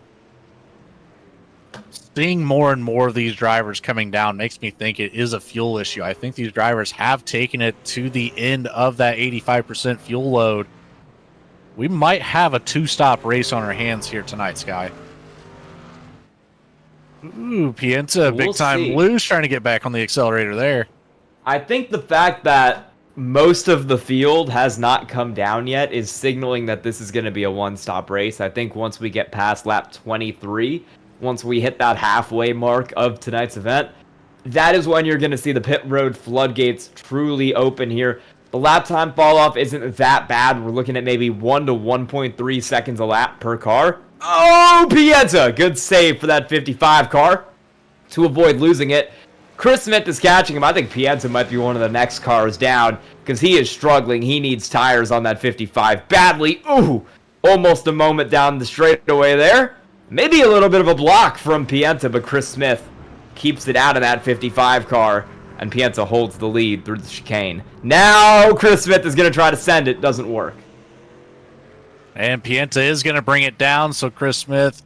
Seeing more and more of these drivers coming down makes me think it is a fuel issue. I think these drivers have taken it to the end of that 85% fuel load. We might have a 2-stop race on our hands here tonight, Sky. Ooh, Pienta, big time loose, trying to get back on the accelerator there. I think the fact that most of the field has not come down yet is signaling that this is going to be a one-stop race. I think once we get past lap 23, once we hit that halfway mark of tonight's event, that is when you're going to see the pit road floodgates truly open here. The lap time fall off isn't that bad. We're looking at maybe 1 to 1.3 seconds a lap per car. Oh, Pienta! Good save for that 55 car to avoid losing it. Chris Smith is catching him. I think Pienta might be one of the next cars down because he is struggling. He needs tires on that 55 badly. Ooh, almost a moment down the straightaway there. Maybe a little bit of a block from Pienta, but Chris Smith keeps it out of that 55 car, and Pienta holds the lead through the chicane. Now Chris Smith is going to try to send it. Doesn't work. And Pienta is going to bring it down, so Chris Smith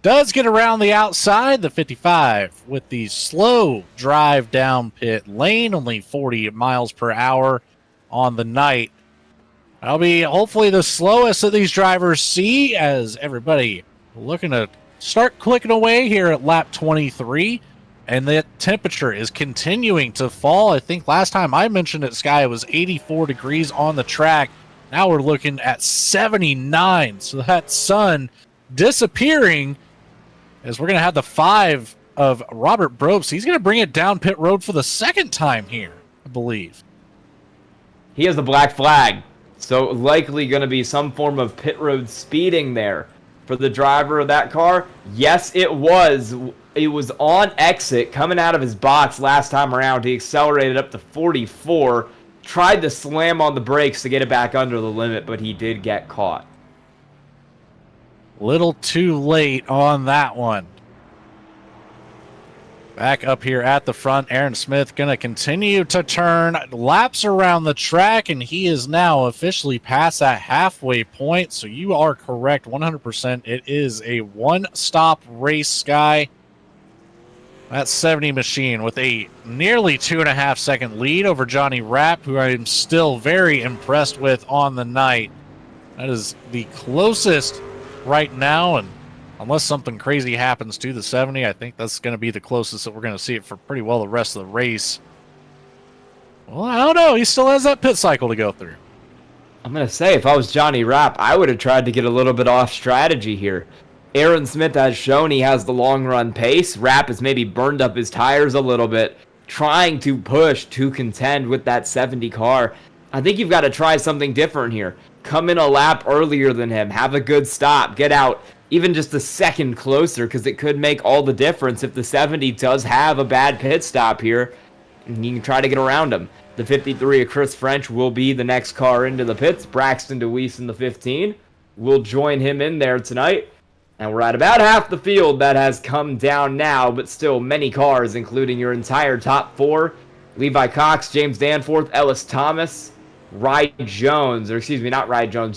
does get around the outside, the 55, with the slow drive down pit lane, only 40 miles per hour on the night. That'll be hopefully the slowest that these drivers see, as everybody looking to start clicking away here at lap 23. And the temperature is continuing to fall. I think last time I mentioned it, Sky, it was 84 degrees on the track. Now we're looking at 79. So that sun disappearing as we're going to have the 5 of Robert Brobst. He's going to bring it down pit road for the 2nd time here, I believe. He has the black flag. So likely going to be some form of pit road speeding there for the driver of that car. Yes, it was. It was on exit coming out of his box last time around. He accelerated up to 44. Tried to slam on the brakes to get it back under the limit, but he did get caught. Little too late on that one. Back up here at the front, Aaron Smith going to continue to turn laps around the track, and he is now officially past that halfway point. So you are correct, 100%. It is a one-stop race, Sky. That 70 machine with a nearly 2.5-second lead over Johnny Rapp, who I am still very impressed with on the night. That is the closest right now, and unless something crazy happens to the 70, I think that's going to be the closest that we're going to see it for pretty well the rest of the race. Well, I don't know. He still has that pit cycle to go through. I'm going to say, if I was Johnny Rapp, I would have tried to get a little bit off strategy here. Aaron Smith has shown he has the long run pace. Rapp has maybe burned up his tires a little bit, trying to push to contend with that 70 car. I think you've got to try something different here. Come in a lap earlier than him. Have a good stop. Get out even just a second closer, because it could make all the difference if the 70 does have a bad pit stop here. And you can try to get around him. The 53 of Chris French will be the next car into the pits. Braxton DeWeese in the 15 will join him in there tonight. And we're at about half the field that has come down now, but still many cars, including your entire top 4. Levi Cox, James Danforth, Ellis Thomas,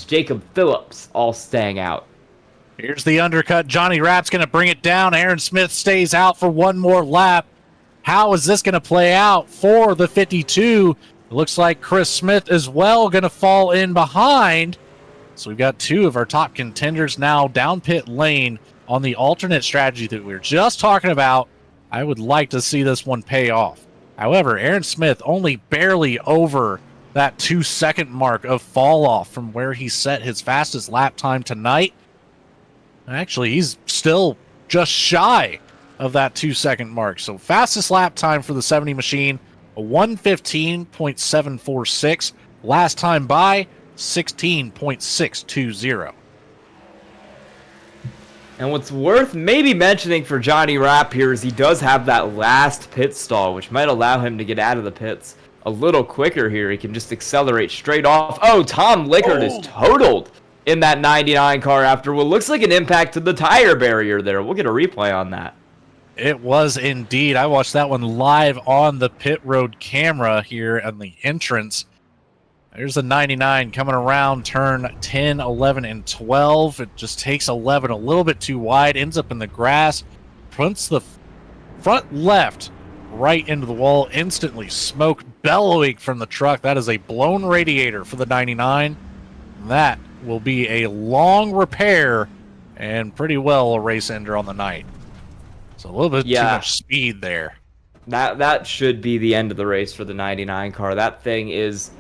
Jacob Phillips all staying out. Here's the undercut. Johnny Rapp's going to bring it down. Aaron Smith stays out for one more lap. How is this going to play out for the 52? It looks like Chris Smith as well going to fall in behind. So we've got two of our top contenders now down pit lane on the alternate strategy that we were just talking about. I would like to see this one pay off. However, Aaron Smith only barely over that 2-second mark of fall off from where he set his fastest lap time tonight. Actually, he's still just shy of that 2-second mark. So fastest lap time for the 70 machine, a 1:15.746. Last time by, 16.620. And what's worth maybe mentioning for Johnny Rapp here is he does have that last pit stall, which might allow him to get out of the pits a little quicker here. He can just accelerate straight off. Oh, Tom Lickard is totaled in that 99 car after what looks like an impact to the tire barrier there. We'll get a replay on that. It was indeed. I watched that one live on the pit road camera here on the entrance. There's the 99 coming around turn 10, 11, and 12. It just takes 11 a little bit too wide, ends up in the grass, punts the front left right into the wall, instantly smoke bellowing from the truck. That is a blown radiator for the 99. That will be a long repair and pretty well a race ender on the night. So a little bit too much speed there. That should be the end of the race for the 99 car. That thing is,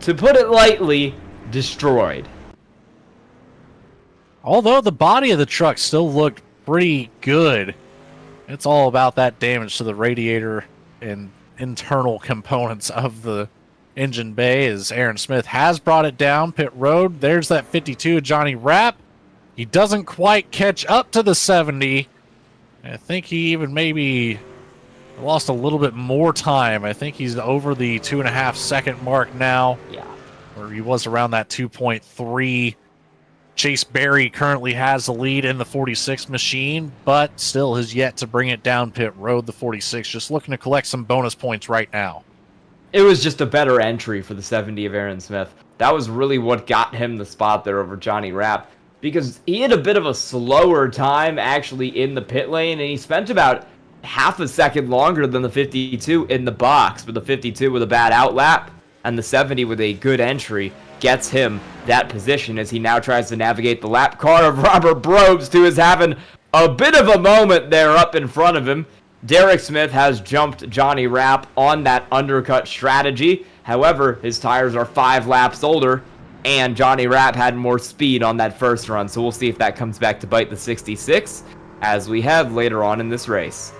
to put it lightly, destroyed. Although the body of the truck still looked pretty good, it's all about that damage to the radiator and internal components of the engine bay, as Aaron Smith has brought it down pit road. There's that 52 of Johnny Rapp. He doesn't quite catch up to the 70. I think he even maybe lost a little bit more time. I think he's over the 2.5-second mark now. Yeah. Where he was around that 2.3. Chase Berry currently has the lead in the 46 machine, but still has yet to bring it down pit road. The 46 just looking to collect some bonus points right now. It was just a better entry for the 70 of Aaron Smith. That was really what got him the spot there over Johnny Rapp, because he had a bit of a slower time actually in the pit lane, and he spent about half a second longer than the 52 in the box, but the 52 with a bad outlap and the 70 with a good entry gets him that position as he now tries to navigate the lap car of Robert Brobst, who is having a bit of a moment there up in front of him. Derek Smith has jumped Johnny Rapp on that undercut strategy. However, his tires are 5 laps older, and Johnny Rapp had more speed on that first run. So we'll see if that comes back to bite the 66, as we have later on in this race.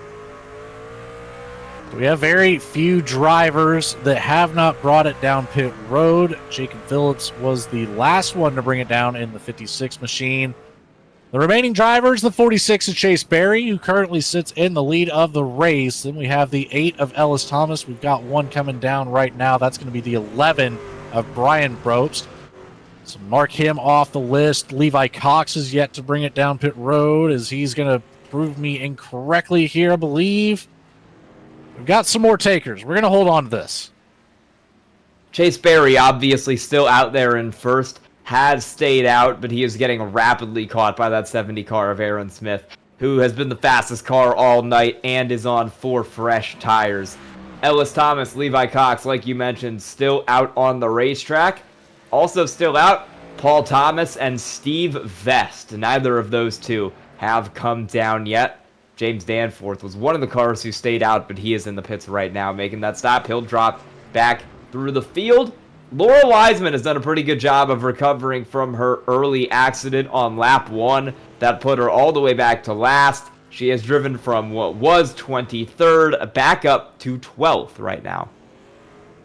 We have very few drivers that have not brought it down pit road. Jacob Phillips was the last one to bring it down in the 56 machine. The remaining drivers, the 46 of Chase Berry, who currently sits in the lead of the race. Then we have the 8 of Ellis Thomas. We've got one coming down right now. That's going to be the 11 of Brian Probst. So mark him off the list. Levi Cox is yet to bring it down pit road, as he's going to prove me incorrectly here, I believe. We've got some more takers. We're going to hold on to this. Chase Berry, obviously still out there in first, has stayed out, but he is getting rapidly caught by that 70 car of Aaron Smith, who has been the fastest car all night and is on 4 fresh tires. Ellis Thomas, Levi Cox, like you mentioned, still out on the racetrack. Also still out, Paul Thomas and Steve Vest. Neither of those two have come down yet. James Danforth was one of the cars who stayed out, but he is in the pits right now making that stop. He'll drop back through the field. Laura Wiseman has done a pretty good job of recovering from her early accident on lap 1. That put her all the way back to last. She has driven from what was 23rd back up to 12th right now.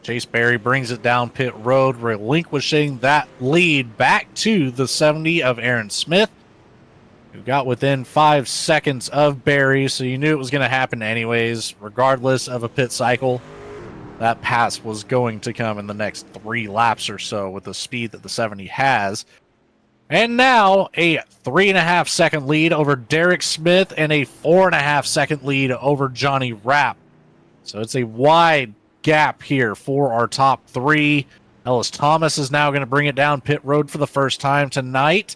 Chase Berry brings it down pit road, relinquishing that lead back to the 70 of Aaron Smith, who got within 5 seconds of Berry, so you knew it was going to happen anyways. Regardless of a pit cycle, that pass was going to come in the next 3 laps or so with the speed that the 70 has. And now a 3.5-second lead over Derek Smith and a 4.5-second lead over Johnny Rapp. So it's a wide gap here for our top 3. Ellis Thomas is now going to bring it down pit road for the first time tonight.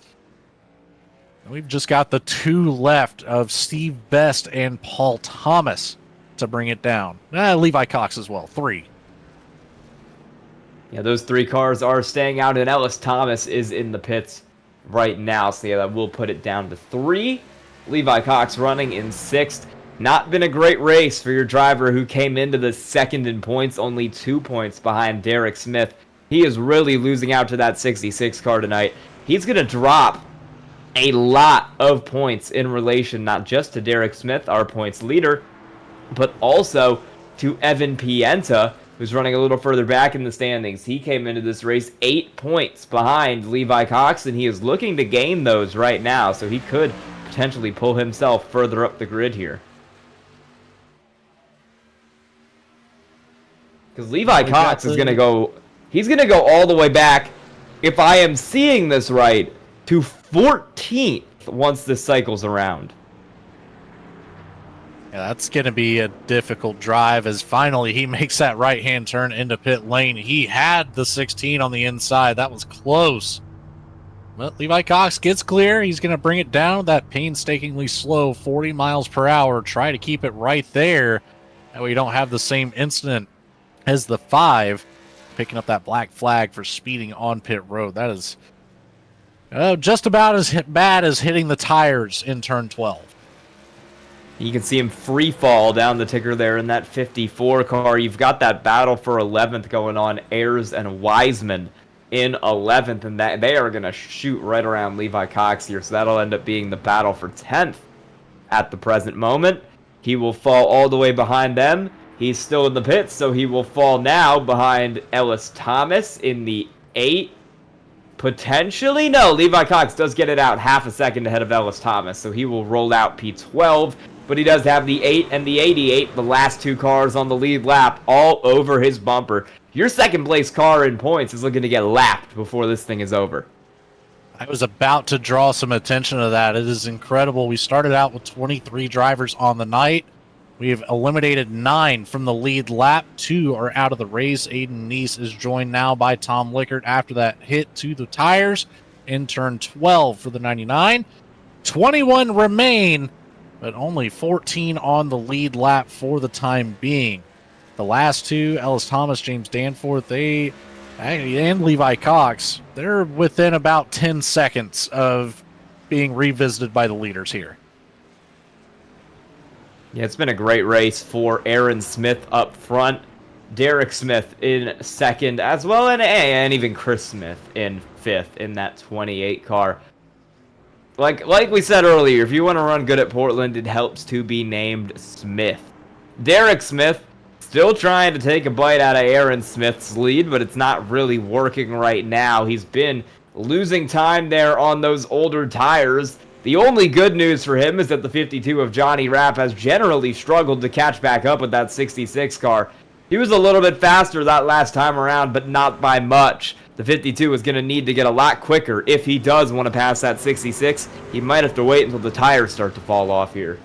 We've just got the two left of Steve Best and Paul Thomas to bring it down. Levi Cox as well, 3. Yeah, those 3 cars are staying out, and Ellis Thomas is in the pits right now. So yeah, that will put it down to 3. Levi Cox running in 6th. Not been a great race for your driver who came into the second in points, only 2 points behind Derek Smith. He is really losing out to that 66 car tonight. He's going to drop a lot of points in relation not just to Derek Smith, our points leader, but also to Evan Pienta, who's running a little further back in the standings. He came into this race 8 points behind Levi Cox, and he is looking to gain those right now, so he could potentially pull himself further up the grid here. Because Levi Cox is going to go, he's going to go all the way back, if I am seeing this right, to 14th once this cycles around. Yeah, that's going to be a difficult drive as finally he makes that right-hand turn into pit lane. He had the 16 on the inside. That was close. But Levi Cox gets clear. He's going to bring it down that painstakingly slow 40 miles per hour. Try to keep it right there. That way you don't have the same incident as the 5 picking up that black flag for speeding on pit road. That is just about as bad as hitting the tires in turn 12. You can see him free fall down the ticker there in that 54 car. You've got that battle for 11th going on. Ayers and Wiseman in 11th, and that they are going to shoot right around Levi Cox here, so that'll end up being the battle for 10th at the present moment. He will fall all the way behind them. He's still in the pits, so he will fall now behind Ellis Thomas in the 8. Potentially, no, Levi Cox does get it out half a second ahead of Ellis Thomas, so he will roll out P12, but he does have the 8 and the 88, the last 2 cars on the lead lap, all over his bumper. Your second place car in points is looking to get lapped before this thing is over. I was about to draw some attention to that. It is incredible. We started out with 23 drivers on the night. We have eliminated 9 from the lead lap. 2 are out of the race. Aiden Neese is joined now by Tom Lickert after that hit to the tires in turn 12 for the 99. 21 remain, but only 14 on the lead lap for the time being. The last 2, Ellis Thomas, James Danforth, and Levi Cox, they're within about 10 seconds of being revisited by the leaders here. Yeah, it's been a great race for Aaron Smith up front, Derek Smith in 2nd as well, and even Chris Smith in 5th in that 28 car. Like we said earlier, if you want to run good at Portland, it helps to be named Smith. Derek Smith still trying to take a bite out of Aaron Smith's lead, but it's not really working right now. He's been losing time there on those older tires. The only good news for him is that the 52 of Johnny Rapp has generally struggled to catch back up with that 66 car. He was a little bit faster that last time around, but not by much. The 52 is going to need to get a lot quicker if he does want to pass that 66. He might have to wait until the tires start to fall off here.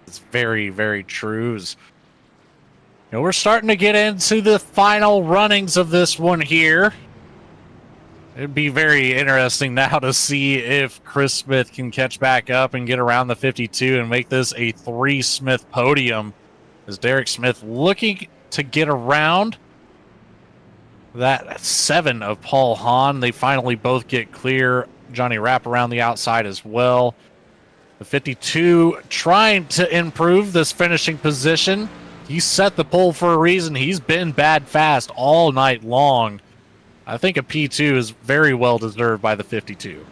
It's very, very true. We're starting to get into the final runnings of this one here. It'd be very interesting now to see if Chris Smith can catch back up and get around the 52 and make this a 3 Smith podium. As Derek Smith looking to get around that 7 of Paul Hahn. They finally both get clear. Johnny Rapp around the outside as well. The 52 trying to improve this finishing position. He set the pole for a reason. He's been bad fast all night long. I think a P2 is very well deserved by the 52.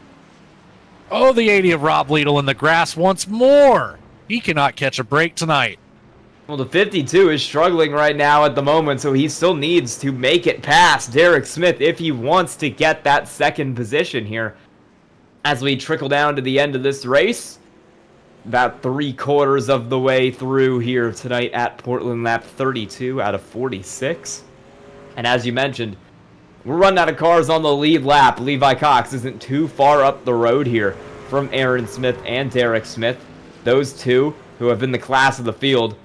Oh, the 80 of Rob Liedel in the grass once more. He cannot catch a break tonight. Well, the 52 is struggling right now at the moment, so he still needs to make it past Derek Smith if he wants to get that second position here. As we trickle down to the end of this race, about 3/4 of the way through here tonight at Portland lap 32 out of 46. And as you mentioned, we're running out of cars on the lead lap. Levi Cox isn't too far up the road here from Aaron Smith and Derek Smith. Those two who have been the class of the field.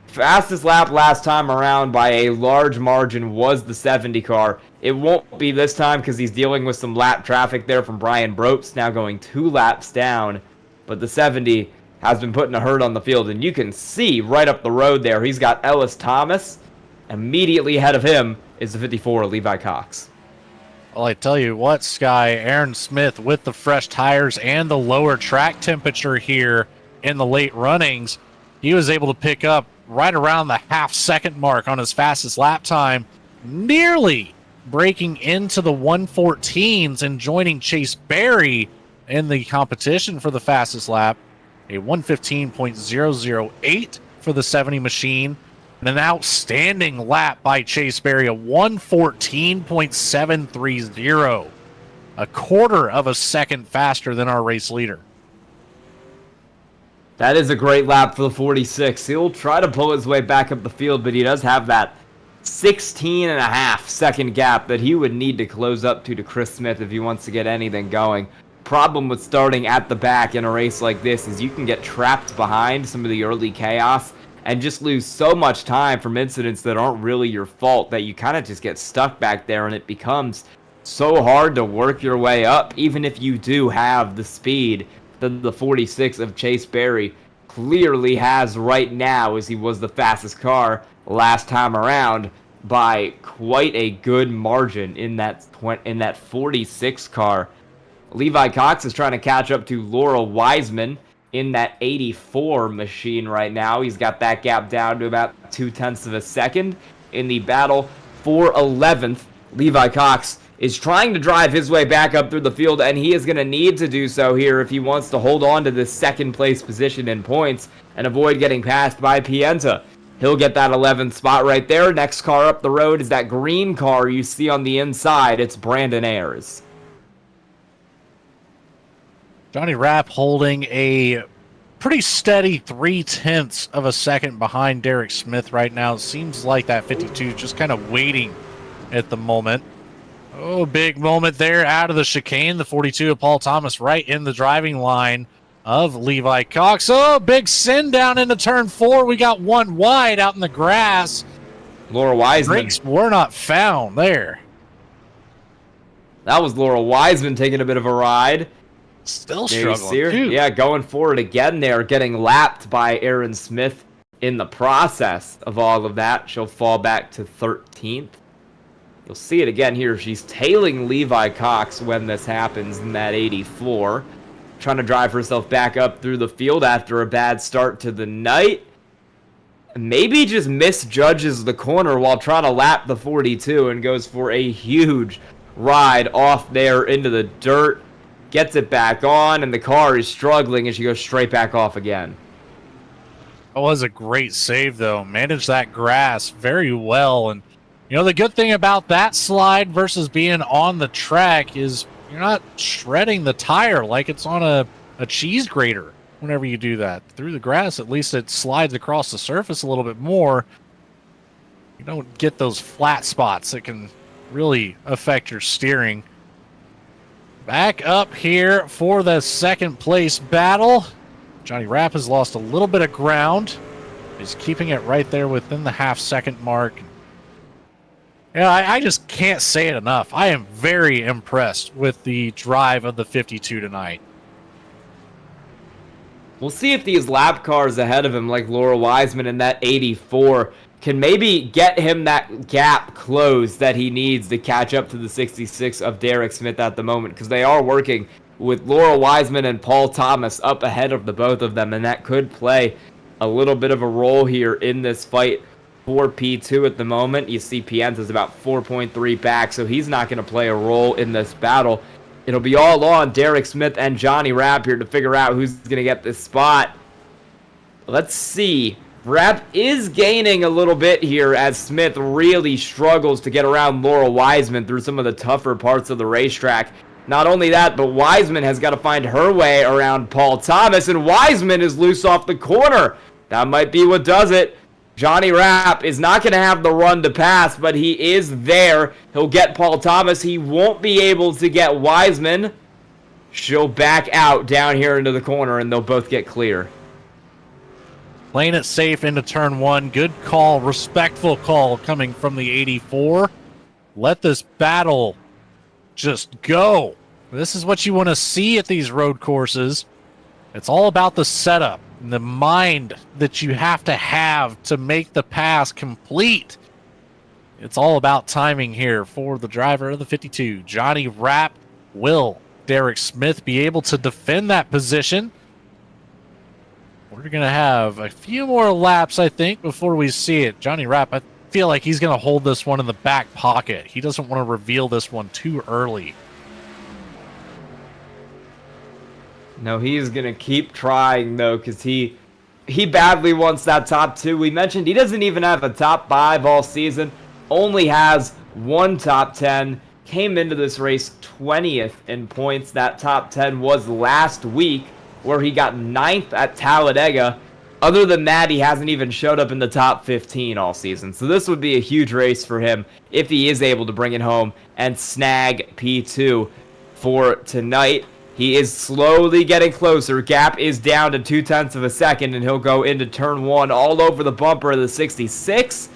Fastest lap last time around by a large margin was the 70 car. It won't be this time because he's dealing with some lap traffic there from Brian Brobst, now going 2 laps down. But the 70 has been putting a hurt on the field, and you can see right up the road there, he's got Ellis Thomas. Immediately ahead of him is the 54, Levi Cox. Well, I tell you what, Sky, Aaron Smith with the fresh tires and the lower track temperature here in the late runnings, he was able to pick up right around the half-second mark on his fastest lap time, nearly breaking into the 114s and joining Chase Berry in the competition for the fastest lap. A 115.008 for the 70 machine, and an outstanding lap by Chase Berry, a 114.730, a quarter of a second faster than our race leader. That is a great lap for the 46. He'll try to pull his way back up the field, but he does have that 16.5-second gap that he would need to close up to Chris Smith if he wants to get anything going. Problem with starting at the back in a race like this is you can get trapped behind some of the early chaos and just lose so much time from incidents that aren't really your fault that you kind of just get stuck back there, and it becomes so hard to work your way up, even if you do have the speed that the 46 of Chase Berry clearly has right now, as he was the fastest car last time around by quite a good margin in that 46 car. Levi Cox is trying to catch up to Laurel Wiseman in that 84 machine right now. He's got that gap down to about 0.2 of a second in the battle for 11th. Levi Cox is trying to drive his way back up through the field, and he is going to need to do so here if he wants to hold on to this second place position in points and avoid getting passed by Pienta. He'll get that 11th spot right there. Next car up the road is that green car you see on the inside. It's Brandon Ayers. Johnny Rapp holding a pretty steady 0.3 of a second behind Derek Smith right now. It seems like that 52 is just kind of waiting at the moment. Oh, big moment there out of the chicane. The 42 of Paul Thomas right in the driving line of Levi Cox. Oh, big send down into turn 4. We got one wide out in the grass. Laura Wiseman. Brakes were not found there. That was Laura Wiseman taking a bit of a ride. Still struggling, too. Yeah, going forward again there, getting lapped by Aaron Smith in the process of all of that. She'll fall back to 13th. You'll see it again here. She's tailing Levi Cox when this happens in that 84. Trying to drive herself back up through the field after a bad start to the night. Maybe just misjudges the corner while trying to lap the 42 and goes for a huge ride off there into the dirt. Gets it back on, and the car is struggling as she goes straight back off again. That was a great save, though. Managed that grass very well. And, you know, the good thing about that slide versus being on the track is you're not shredding the tire like it's on a cheese grater whenever you do that. Through the grass, at least it slides across the surface a little bit more. You don't get those flat spots that can really affect your steering. Back up here for the second place battle. Johnny Rapp has lost a little bit of ground. He's keeping it right there within the half-second mark. Yeah, I just can't say it enough. I am very impressed with the drive of the 52 tonight. We'll see if these lap cars ahead of him, like Laura Wiseman in that 84, can maybe get him that gap closed that he needs to catch up to the 66 of Derek Smith at the moment, because they are working with Laura Wiseman and Paul Thomas up ahead of the both of them, and that could play a little bit of a role here in this fight for P2 at the moment. You see Pienta's about 4.3 back, so he's not going to play a role in this battle. It'll be all on Derek Smith and Johnny Rapp here to figure out who's going to get this spot. Let's see. Rapp is gaining a little bit here as Smith really struggles to get around Laura Wiseman through some of the tougher parts of the racetrack. Not only that, but Wiseman has got to find her way around Paul Thomas, and Wiseman is loose off the corner. That might be what does it. Johnny Rapp is not going to have the run to pass, but he is there. He'll get Paul Thomas. He won't be able to get Wiseman. She'll back out down here into the corner, and they'll both get clear. Playing it safe into turn one. Good call, respectful call coming from the 84. Let this battle just go. This is what you want to see at these road courses. It's all about the setup and the mind that you have to make the pass complete. It's all about timing here for the driver of the 52. Johnny Rapp. Will Derek Smith be able to defend that position? We're going to have a few more laps, I think, before we see it. Johnny Rapp, I feel like he's going to hold this one in the back pocket. He doesn't want to reveal this one too early. No, he's going to keep trying, though, because he badly wants that top 2. We mentioned he doesn't even have a top 5 all season. Only has one top 10. Came into this race 20th in points. That top 10 was last week, where he got 9th at Talladega. Other than that, he hasn't even showed up in the top 15 all season. So this would be a huge race for him if he is able to bring it home and snag P2 for tonight. He is slowly getting closer. Gap is down to 0.2 of a second, and he'll go into turn 1 all over the bumper of the 66.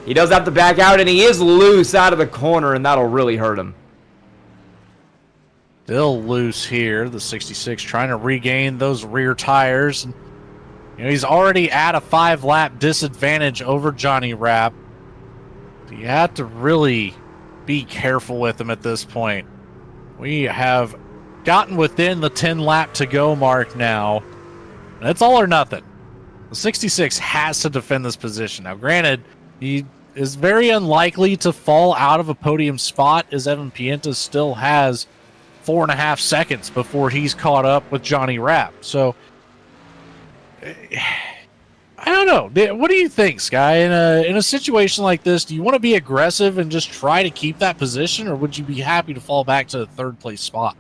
He does have to back out, and he is loose out of the corner, and that'll really hurt him. Still loose here, the 66, trying to regain those rear tires. And, he's already at a 5-lap disadvantage over Johnny Rapp. You have to really be careful with him at this point. We have gotten within the 10-lap to go mark now. And it's all or nothing. The 66 has to defend this position. Now, granted, he is very unlikely to fall out of a podium spot, as Evan Pienta still has 4.5 seconds before he's caught up with Johnny Rapp. So, I don't know. What do you think, Sky? In a situation like this, do you want to be aggressive and just try to keep that position, or would you be happy to fall back to the 3rd place spot?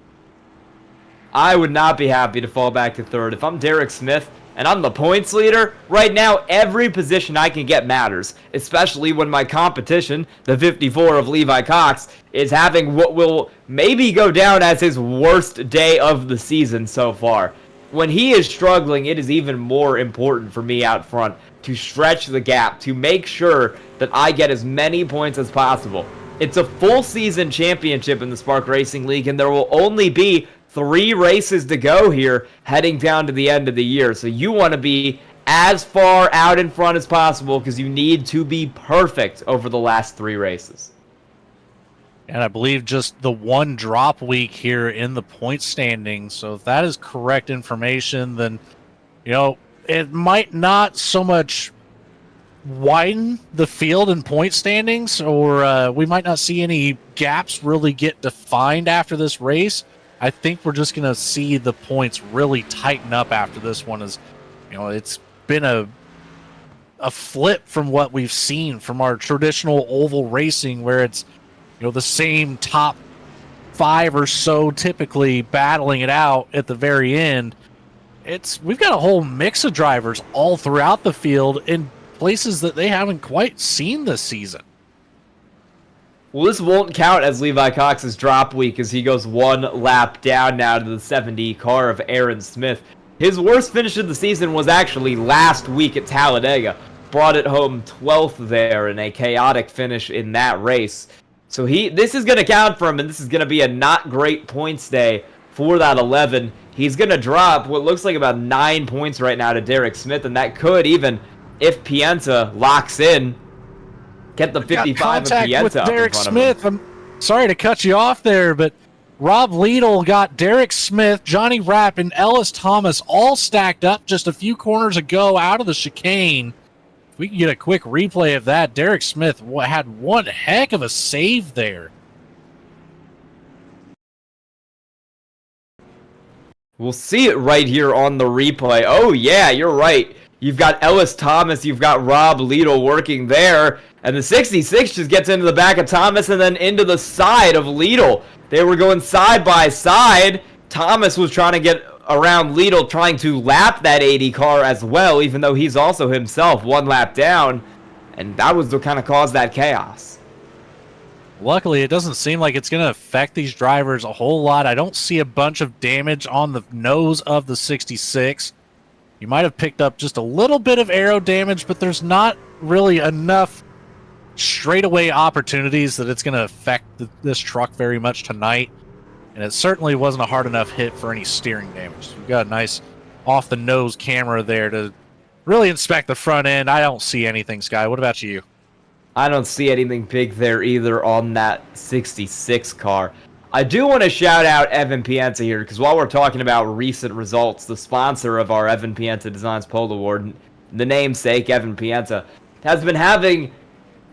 I would not be happy to fall back to 3rd. If I'm Derek Smith and I'm the points leader, right now every position I can get matters, especially when my competition, the 54 of Levi Cox, is having what will maybe go down as his worst day of the season so far. When he is struggling, it is even more important for me out front to stretch the gap, to make sure that I get as many points as possible. It's a full season championship in the Spark Racing League, and there will only be 3 races to go here heading down to the end of the year. So you want to be as far out in front as possible because you need to be perfect over the last 3 races. And I believe just the one drop week here in the point standings. So if that is correct information, then, it might not so much widen the field in point standings, or we might not see any gaps really get defined after this race. I think we're just going to see the points really tighten up after this one. As it's been a flip from what we've seen from our traditional oval racing, where it's the same top 5 or so typically battling it out at the very end. We've got a whole mix of drivers all throughout the field in places that they haven't quite seen this season. Well, this won't count as Levi Cox's drop week as he goes 1 lap down now to the 70 car of Aaron Smith. His worst finish of the season was actually last week at Talladega. Brought it home 12th there in a chaotic finish in that race. So this is going to count for him, and this is going to be a not great points day for that 11. He's going to drop what looks like about 9 points right now to Derek Smith, and that could even, if Pienta locks in, get the 55 of Pienta with up Derek in front Smith. of him. I'm sorry to cut you off there, but Rob Liedl got Derek Smith, Johnny Rapp, and Ellis Thomas all stacked up just a few corners ago out of the chicane. If we can get a quick replay of that, Derek Smith had one heck of a save there. We'll see it right here on the replay. Oh, yeah, you're right. You've got Ellis Thomas, you've got Rob Liedl working there, and the 66 just gets into the back of Thomas and then into the side of Liedl. They were going side by side. Thomas was trying to get around Liedl, trying to lap that 80 car as well, even though he's also himself 1 lap down, and that was what kind of caused that chaos. Luckily, it doesn't seem like it's going to affect these drivers a whole lot. I don't see a bunch of damage on the nose of the 66. You might have picked up just a little bit of aero damage, but there's not really enough straightaway opportunities that it's going to affect this truck very much tonight. And it certainly wasn't a hard enough hit for any steering damage. You've got a nice off-the-nose camera there to really inspect the front end. I don't see anything, Sky. What about you? I don't see anything big there either on that 66 car. I do want to shout out Evan Pienta here, because while we're talking about recent results, the sponsor of our Evan Pienta Designs Pole Award, the namesake, Evan Pienta, has been having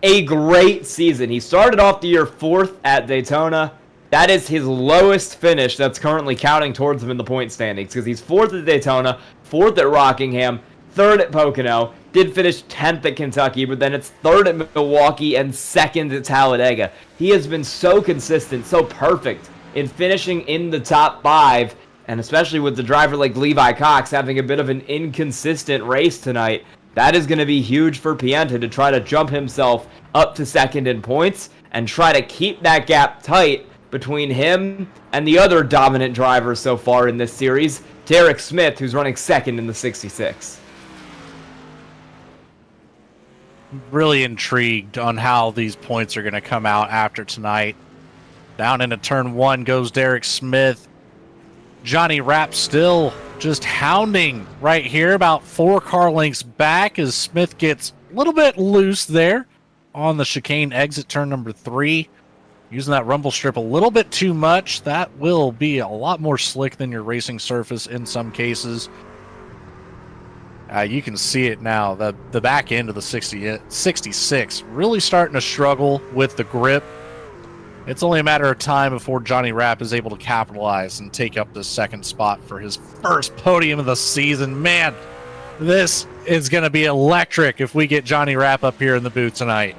a great season. He started off the year 4th at Daytona. That is his lowest finish that's currently counting towards him in the point standings, because he's 4th at Daytona, 4th at Rockingham, 3rd at Pocono, did finish 10th at Kentucky, but then it's 3rd at Milwaukee and 2nd at Talladega. He has been so consistent, so perfect in finishing in the top 5, and especially with the driver like Levi Cox having a bit of an inconsistent race tonight. That is going to be huge for Pienta to try to jump himself up to 2nd in points and try to keep that gap tight between him and the other dominant driver so far in this series, Derek Smith, who's running 2nd in the 66. Really intrigued on how these points are going to come out after tonight. Down into turn 1 goes Derek Smith. Johnny Rapp still just hounding right here, about 4 car lengths back as Smith gets a little bit loose there on the chicane exit turn number 3. Using that rumble strip a little bit too much. That will be a lot more slick than your racing surface in some cases. You can see it now. The back end of the 66 really starting to struggle with the grip. It's only a matter of time before Johnny Rapp is able to capitalize and take up the 2nd spot for his first podium of the season. Man, this is going to be electric if we get Johnny Rapp up here in the booth tonight.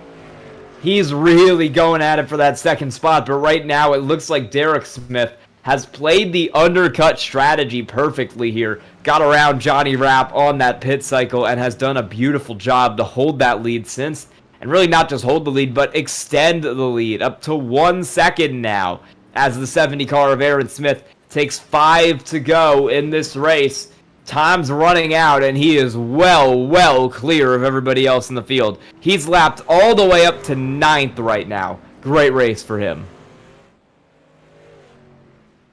He's really going at it for that 2nd spot, but right now it looks like Derek Smith has played the undercut strategy perfectly here. Got around Johnny Rapp on that pit cycle and has done a beautiful job to hold that lead since. And really not just hold the lead, but extend the lead up to 1 second now as the 70 car of Aaron Smith takes 5 to go in this race. Time's running out, and he is well clear of everybody else in the field. He's lapped all the way up to 9th right now. Great race for him.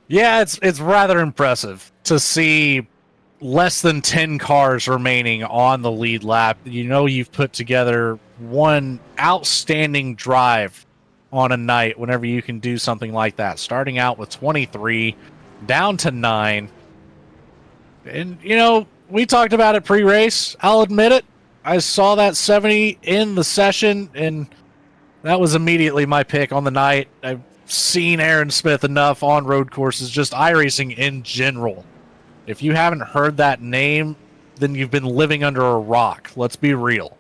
Yeah, it's rather impressive to see less than 10 cars remaining on the lead lap. You know you've put together one outstanding drive on a night whenever you can do something like that. Starting out with 23, down to 9. And, you know, we talked about it pre-race. I'll admit it. I saw that 70 in the session, and that was immediately my pick on the night. I've seen Aaron Smith enough on road courses, just iRacing in general. If you haven't heard that name, then you've been living under a rock. Let's be real.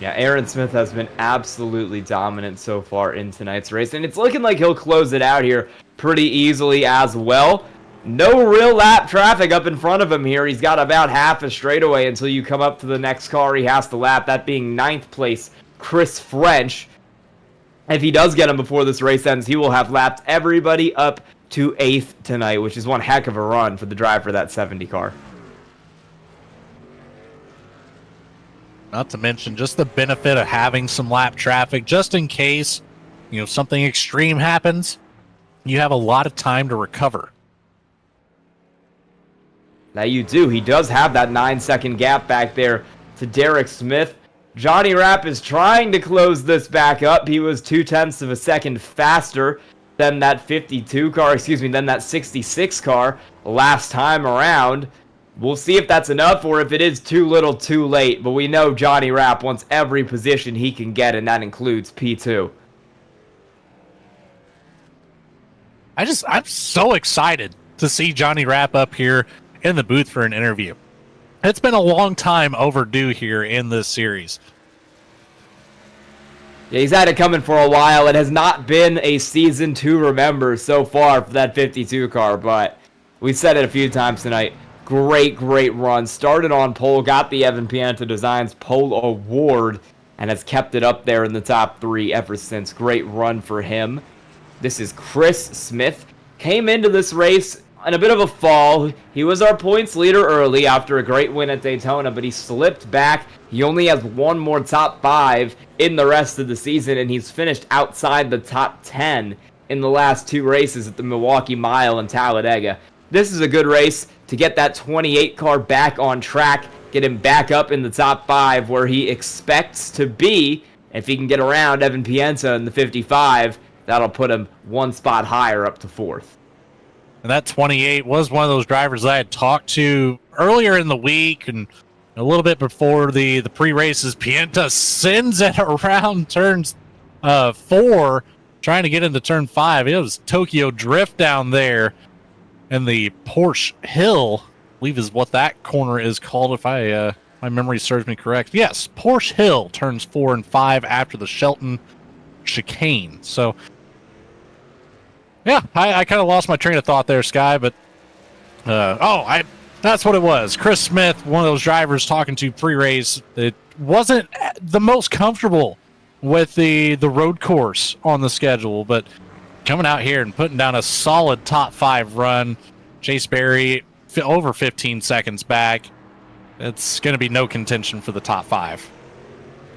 Yeah, Aaron Smith has been absolutely dominant so far in tonight's race, and it's looking like he'll close it out here pretty easily as well. No real lap traffic up in front of him here. He's got about half a straightaway until you come up to the next car he has to lap, that being 9th place, Chris French. If he does get him before this race ends, he will have lapped everybody up to 8th tonight, which is one heck of a run for the driver of that 70 car. Not to mention just the benefit of having some lap traffic, just in case, you know, something extreme happens. You have a lot of time to recover. Now you do. He does have that 9-second gap back there to Derek Smith. Johnny Rapp is trying to close this back up. He was 0.2 of a second faster than that 52 car, than that 66 car last time around. We'll see if that's enough or if it is too little too late, but we know Johnny Rapp wants every position he can get, and that includes P2. I'm so excited to see Johnny Rapp up here in the booth for an interview. It's been a long time overdue here in this series. Yeah, he's had it coming for a while. It has not been a season to remember so far for that 52 car, but we said it a few times tonight. Great run. Started on pole, got the Evan Pienta Designs Pole Award, and has kept it up there in the top 3 ever since. Great run for him. This is Chris Smith. Came into this race in a bit of a fall. He was our points leader early after a great win at Daytona, but he slipped back. He only has one more top 5 in the rest of the season, and he's finished outside the top 10 in the last 2 races at the Milwaukee Mile and Talladega. This is a good race to get that 28 car back on track, get him back up in the top 5 where he expects to be. If he can get around Evan Pienta in the 55, that'll put him one spot higher up to 4th. And that 28 was one of those drivers that I had talked to earlier in the week and a little bit before the pre-races. Pienta sends it around turns 4, trying to get into turn 5. It was Tokyo Drift down there. And the Porsche Hill, I believe is what that corner is called, if my memory serves me correct. Yes, Porsche Hill turns 4 and 5 after the Shelton chicane. So, yeah, I kind of lost my train of thought there, Sky, but that's what it was. Chris Smith, one of those drivers talking to pre-race, it wasn't the most comfortable with the road course on the schedule, but coming out here and putting down a solid top 5 run. Chase Berry over 15 seconds back. It's going to be no contention for the top 5.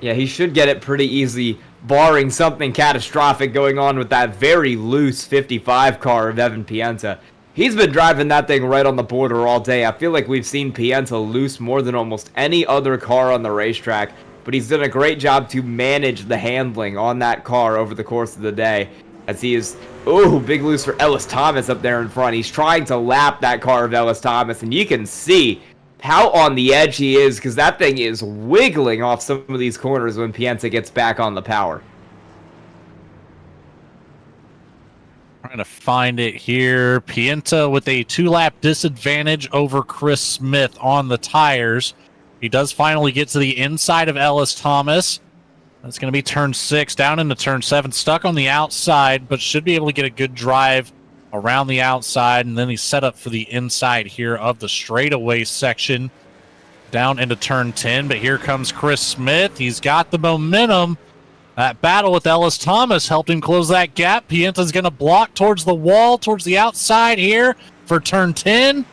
Yeah, he should get it pretty easy, barring something catastrophic going on with that very loose 55 car of Evan Pienta. He's been driving that thing right on the border all day. I feel like we've seen Pienta loose more than almost any other car on the racetrack, but he's done a great job to manage the handling on that car over the course of the day. As he is, big loose for Ellis Thomas up there in front. He's trying to lap that car of Ellis Thomas, and you can see how on the edge he is, because that thing is wiggling off some of these corners when Pienta gets back on the power. Trying to find it here. Pienta with a 2-lap disadvantage over Chris Smith on the tires. He does finally get to the inside of Ellis Thomas. That's going to be turn 6, down into turn 7, stuck on the outside, but should be able to get a good drive around the outside, and then he's set up for the inside here of the straightaway section, down into turn 10, but here comes Chris Smith. He's got the momentum. That battle with Ellis Thomas helped him close that gap. Pienta's going to block towards the wall, towards the outside here for turn 10.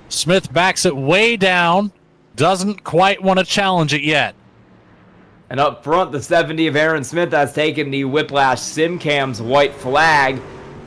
Smith backs it way down, doesn't quite want to challenge it yet. And up front, the 70 of Aaron Smith has taken the Whiplash SimCam's white flag.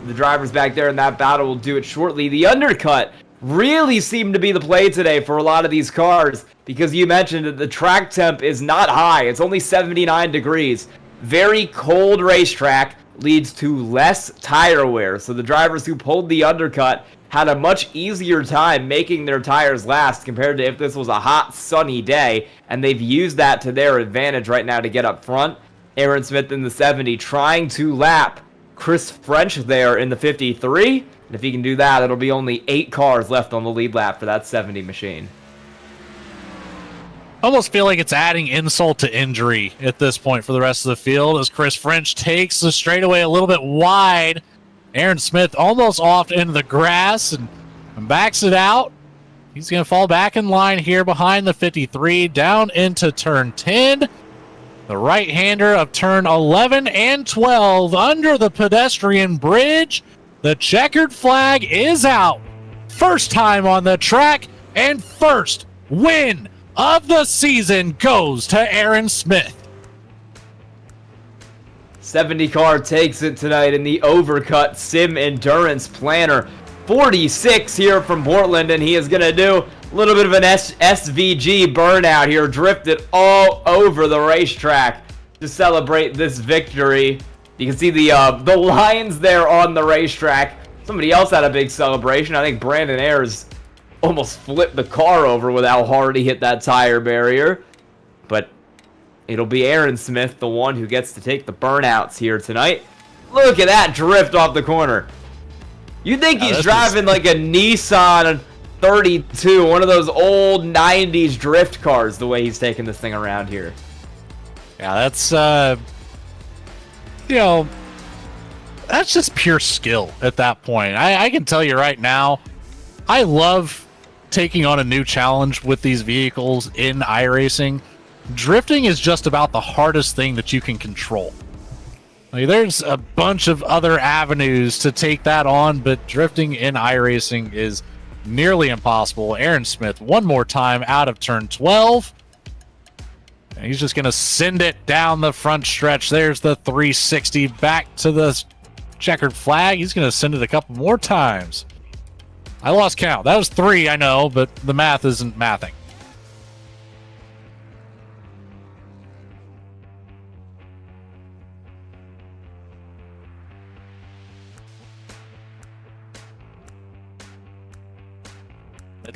The drivers back there in that battle will do it shortly. The undercut really seemed to be the play today for a lot of these cars, because you mentioned that the track temp is not high. It's only 79 degrees. Very cold racetrack leads to less tire wear. So the drivers who pulled the undercut had a much easier time making their tires last compared to if this was a hot, sunny day, and they've used that to their advantage right now to get up front. Aaron Smith in the 70 trying to lap Chris French there in the 53, and if he can do that, it'll be only 8 cars left on the lead lap for that 70 machine. Almost feel like it's adding insult to injury at this point for the rest of the field as Chris French takes the straightaway a little bit wide. Aaron Smith almost off into the grass and backs it out. He's going to fall back in line here behind the 53, down into turn 10. The right-hander of turn 11 and 12 under the pedestrian bridge. The checkered flag is out. First time on the track and first win of the season goes to Aaron Smith. 70 car takes it tonight in the overcut sim endurance planner. 46 here from Portland, and he is going to do a little bit of an SVG burnout here, drift it all over the racetrack to celebrate this victory. You can see the lines there on the racetrack. Somebody else had a big celebration. I think Brandon Ayers almost flipped the car over with how hard he hit that tire barrier. But it'll be Aaron Smith, the one who gets to take the burnouts here tonight. Look at that drift off the corner. You think he's driving like a Nissan 32, one of those old 90s drift cars, the way he's taking this thing around here. Yeah, that's, that's just pure skill at that point. I can tell you right now, I love taking on a new challenge with these vehicles in iRacing. Drifting is just about the hardest thing that you can control. Like, there's a bunch of other avenues to take that on, but drifting in iRacing is nearly impossible. Aaron Smith, one more time out of turn 12. And he's just going to send it down the front stretch. There's the 360 back to the checkered flag. He's going to send it a couple more times. I lost count. That was 3, I know, but the math isn't mathing.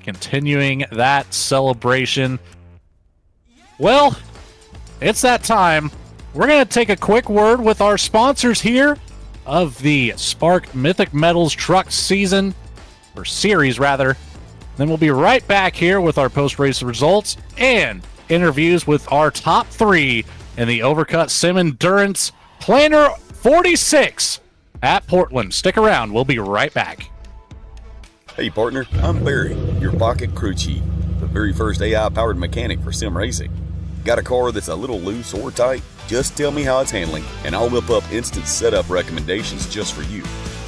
Continuing that celebration. Well, it's that time. We're going to take a quick word with our sponsors here of the Spark Mythic Metals Truck Series. Then we'll be right back here with our post-race results and interviews with our top 3 in the Overcut Sim Endurance Planner 46 at Portland. Stick around. We'll be right back. Hey partner, I'm Barry, your pocket crew chief, the very first AI-powered mechanic for sim racing. Got a car that's a little loose or tight? Just tell me how it's handling, and I'll whip up instant setup recommendations just for you.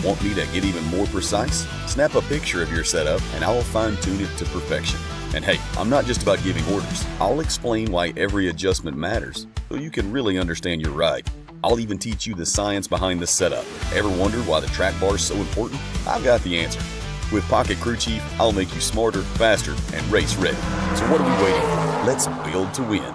Want me to get even more precise? Snap a picture of your setup, and I'll fine-tune it to perfection. And hey, I'm not just about giving orders. I'll explain why every adjustment matters, so you can really understand your ride. I'll even teach you the science behind the setup. Ever wondered why the track bar is so important? I've got the answer. With Pocket Crew Chief, I'll make you smarter, faster, and race ready. So what are we waiting for? Let's build to win.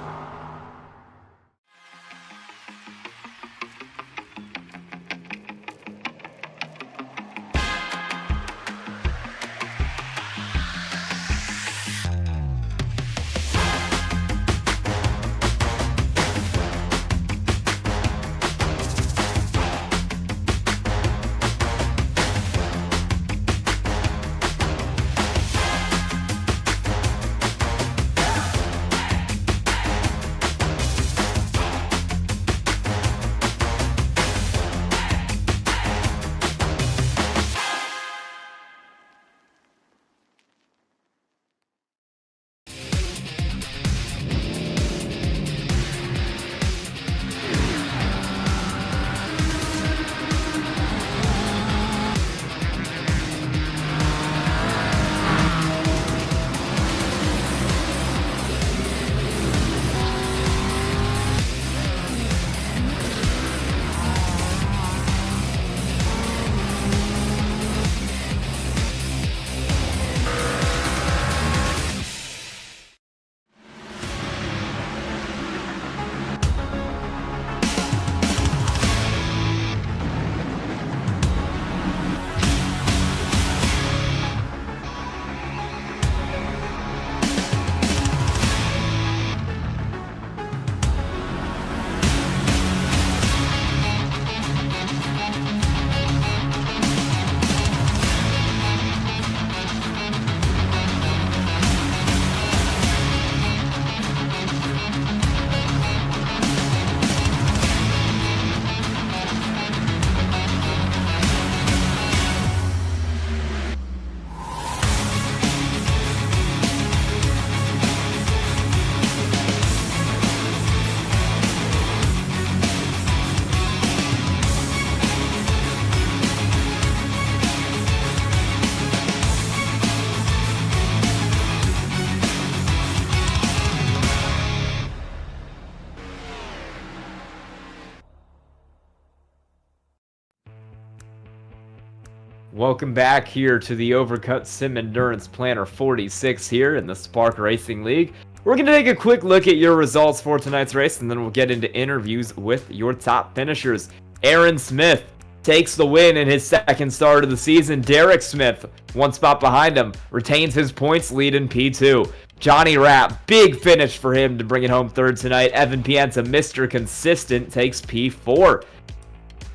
Welcome back here to the Overcut Sim Endurance Planner 46 here in the Spark Racing League. We're going to take a quick look at your results for tonight's race, and then we'll get into interviews with your top finishers. Aaron Smith takes the win in his second start of the season. Derek Smith, one spot behind him, retains his points lead in P2. Johnny Rapp, big finish for him to bring it home third tonight. Evan Pienta, Mr. Consistent, takes P4.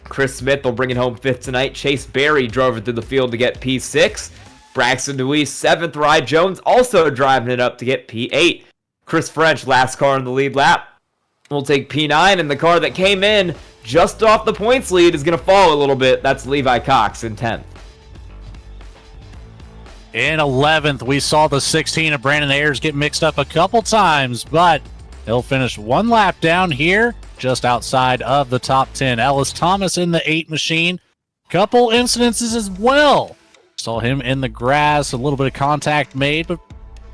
Chris Smith will bring it home fifth tonight. Chase Berry drove it through the field to get P6. Braxton Deweese, seventh. Rye Jones also driving it up to get P8. Chris French, last car in the lead lap, will take P9, and the car that came in just off the points lead is going to fall a little bit. That's Levi Cox in 10th. In 11th, we saw the 16 of Brandon Ayers get mixed up a couple times, but he'll finish one lap down here just outside of the top 10. Ellis Thomas in the 8 machine. Couple incidences as well. Saw him in the grass, a little bit of contact made, but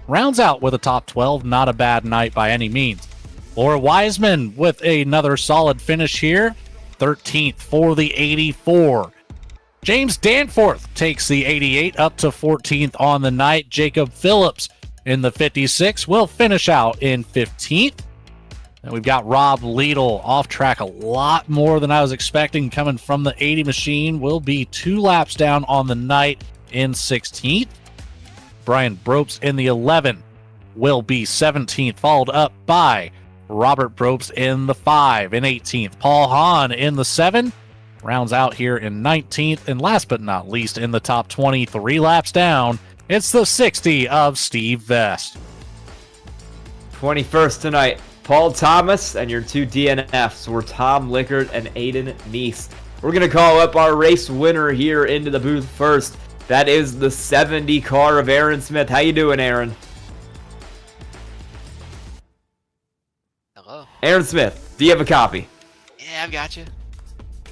rounds out with a top 12. Not a bad night by any means. Laura Wiseman with another solid finish here. 13th for the 84. James Danforth takes the 88 up to 14th on the night. Jacob Phillips in the 56 will finish out in 15th. And we've got Rob Liedl off track a lot more than I was expecting, coming from the 80 machine. Will be 2 laps down on the night in 16th. Brian Bropes in the 11 will be 17th, followed up by Robert Bropes in the 5 in 18th. Paul Hahn in the 7 rounds out here in 19th. And last but not least, in the top 20, 3 laps down, it's the 60 of Steve Vest. 21st tonight, Paul Thomas, and your 2 DNFs were Tom Lickard and Aiden Neese. We're going to call up our race winner here into the booth first. That is the 70 car of Aaron Smith. How you doing, Aaron? Hello. Aaron Smith, do you have a copy? Yeah, I've got you.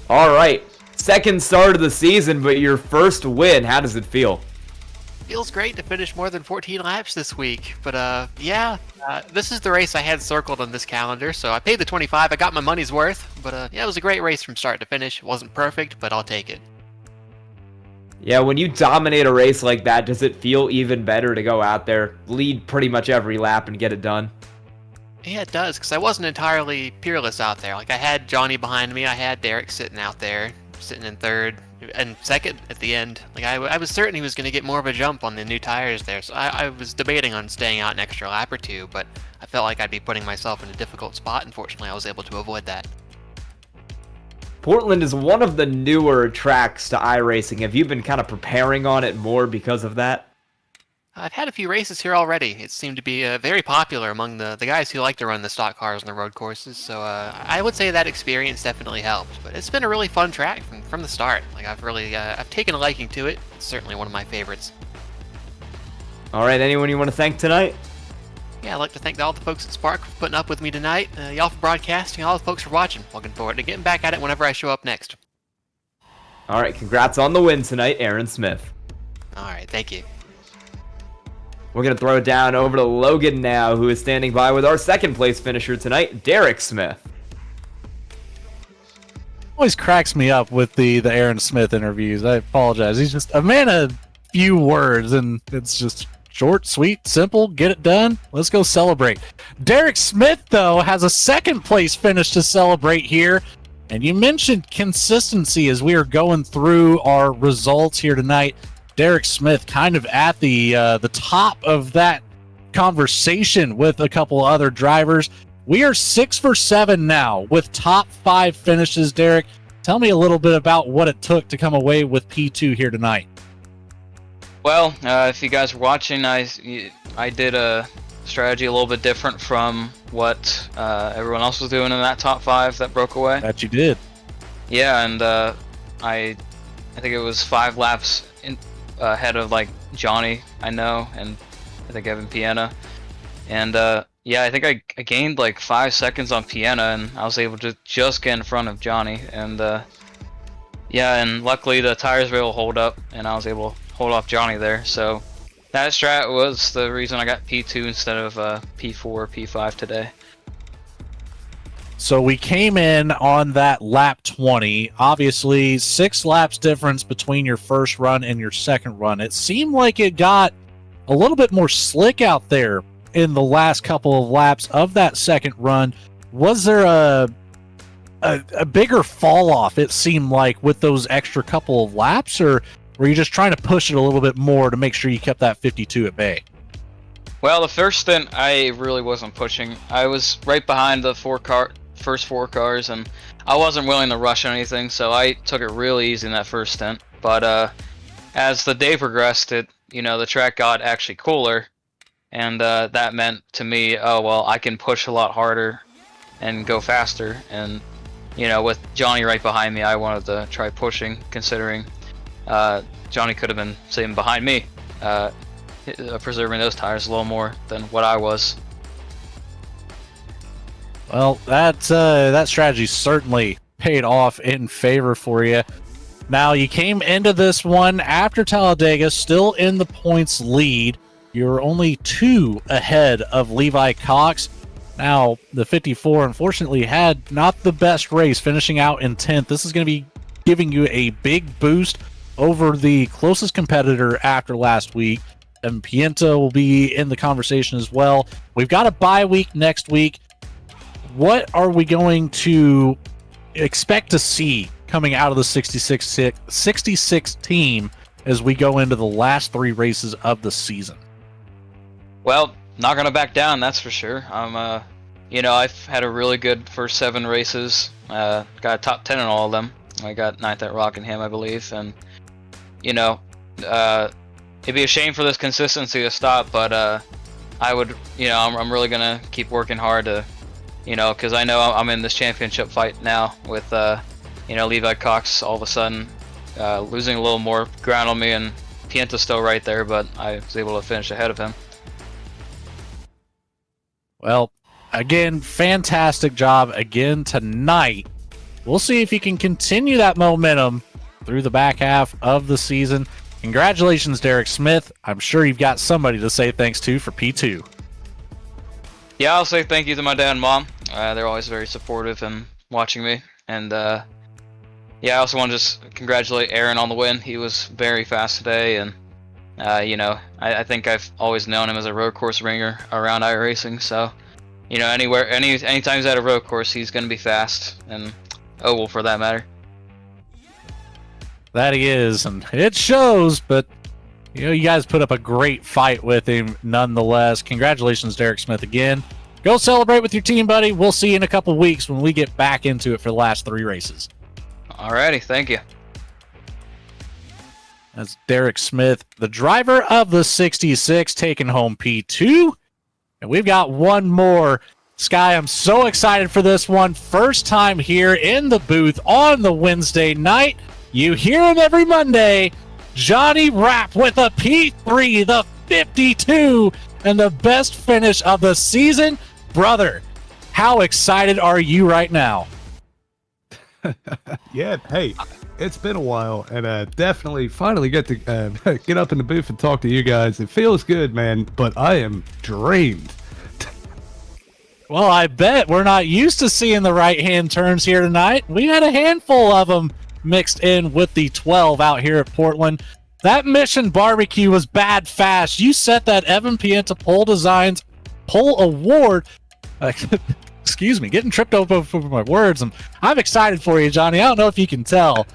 All right. Second start of the season, but your first win. How does it feel? Feels great to finish more than 14 laps this week, but this is the race I had circled on this calendar, so I paid the 25. I got my money's worth, but yeah, it was a great race from start to finish. It wasn't perfect, but I'll take it. Yeah, when you dominate a race like that, does it feel even better to go out there, lead pretty much every lap, and get it done? Yeah, it does, because I wasn't entirely peerless out there. Like, I had Johnny behind me, I had Derek sitting out there, sitting in third, and second at the end. Like, I was certain he was going to get more of a jump on the new tires there, so I was debating on staying out an extra lap or 2, but I felt like I'd be putting myself in a difficult spot. Unfortunately, I was able to avoid that. Portland is one of the newer tracks to iRacing. Have you been kind of preparing on it more because of that? I've had a few races here already. It seemed to be very popular among the guys who like to run the stock cars on the road courses, so I would say that experience definitely helped. But it's been a really fun track from the start. Like, I've taken a liking to it. It's certainly one of my favorites. All right, anyone you want to thank tonight? Yeah, I'd like to thank all the folks at Spark for putting up with me tonight, y'all for broadcasting, all the folks for watching. Looking forward to getting back at it whenever I show up next. All right, congrats on the win tonight, Aaron Smith. All right, thank you. We're going to throw it down over to Logan now, who is standing by with our second place finisher tonight, Derek Smith. Always cracks me up with the Aaron Smith interviews. I apologize. He's just a man of few words, and it's just short, sweet, simple, get it done. Let's go celebrate. Derek Smith, though, has a second place finish to celebrate here. And you mentioned consistency as we are going through our results here tonight. Derek Smith kind of at the top of that conversation with a couple other drivers. We are 6 for 7 now with top 5 finishes. Derek, tell me a little bit about what it took to come away with P2 here tonight. Well, if you guys were watching, I did a strategy a little bit different from what everyone else was doing in that top 5 that broke away. That you did. Yeah, and I think it was 5 laps ahead of like Johnny, I know, and I think Evan Pienta. And yeah, I think I gained like 5 seconds on Pienta, and I was able to just get in front of Johnny. And yeah, and luckily the tires were able to hold up, and I was able to hold off Johnny there. So that strat was the reason I got P2 instead of P4 or P5 today. So we came in on that lap 20. Obviously, 6 laps difference between your first run and your second run. It seemed like it got a little bit more slick out there in the last couple of laps of that second run. Was there a bigger fall off, it seemed like, with those extra couple of laps, or were you just trying to push it a little bit more to make sure you kept that 52 at bay? Well, the first stint I really wasn't pushing. I was right behind the first 4 cars, and I wasn't willing to rush anything, so I took it really easy in that first stint. But as the day progressed, the track got actually cooler, and that meant to me, oh well, I can push a lot harder and go faster. And with Johnny right behind me, I wanted to try pushing, considering Johnny could have been sitting behind me, preserving those tires a little more than what I was. Well, that strategy certainly paid off in favor for you. Now, you came into this one after Talladega, still in the points lead. You're only 2 ahead of Levi Cox. Now, the 54 unfortunately had not the best race, finishing out in 10th. This is going to be giving you a big boost over the closest competitor after last week. Evan Pienta will be in the conversation as well. We've got a bye week next week. What are we going to expect to see coming out of the 66 team as we go into the last 3 races of the season? Well, not gonna back down, that's for sure. I've had a really good first 7 races. Got a top 10 in all of them. I got 9th at Rockingham, I believe, and it'd be a shame for this consistency to stop. But I'm really gonna keep working hard to, because I know I'm in this championship fight now with, Levi Cox all of a sudden losing a little more ground on me, and Pienta's still right there, but I was able to finish ahead of him. Well, again, fantastic job again tonight. We'll see if you can continue that momentum through the back half of the season. Congratulations, Derek Smith. I'm sure you've got somebody to say thanks to for P2. Yeah, I'll say thank you to my dad and mom. They're always very supportive and watching me. And I also want to just congratulate Aaron on the win. He was very fast today, and I think I've always known him as a road course ringer around iRacing. So, anytime he's at a road course, he's going to be fast, and oval for that matter. That he is, and it shows, but you guys put up a great fight with him nonetheless. Congratulations, Derek Smith, again. Go celebrate with your team, buddy. We'll see you in a couple weeks when we get back into it for the last 3 races. Alrighty, thank you. That's Derek Smith, the driver of the 66, taking home P2. And we've got one more. Sky, I'm so excited for this one. First time here in the booth on the Wednesday night. You hear him every Monday. Johnny Rapp with a P3, the 52, and the best finish of the season. Brother, how excited are you right now? Yeah, hey, it's been a while, and definitely finally get to get up in the booth and talk to you guys. It feels good, man, but I am drained. Well, I bet we're not used to seeing the right-hand turns here tonight. We had a handful of them mixed in with the 12 out here at Portland. That Mission Barbecue was bad fast. You set that Evan Pienta Pole Award. Excuse me, getting tripped over for my words. I'm excited for you, Johnny. I don't know if you can tell,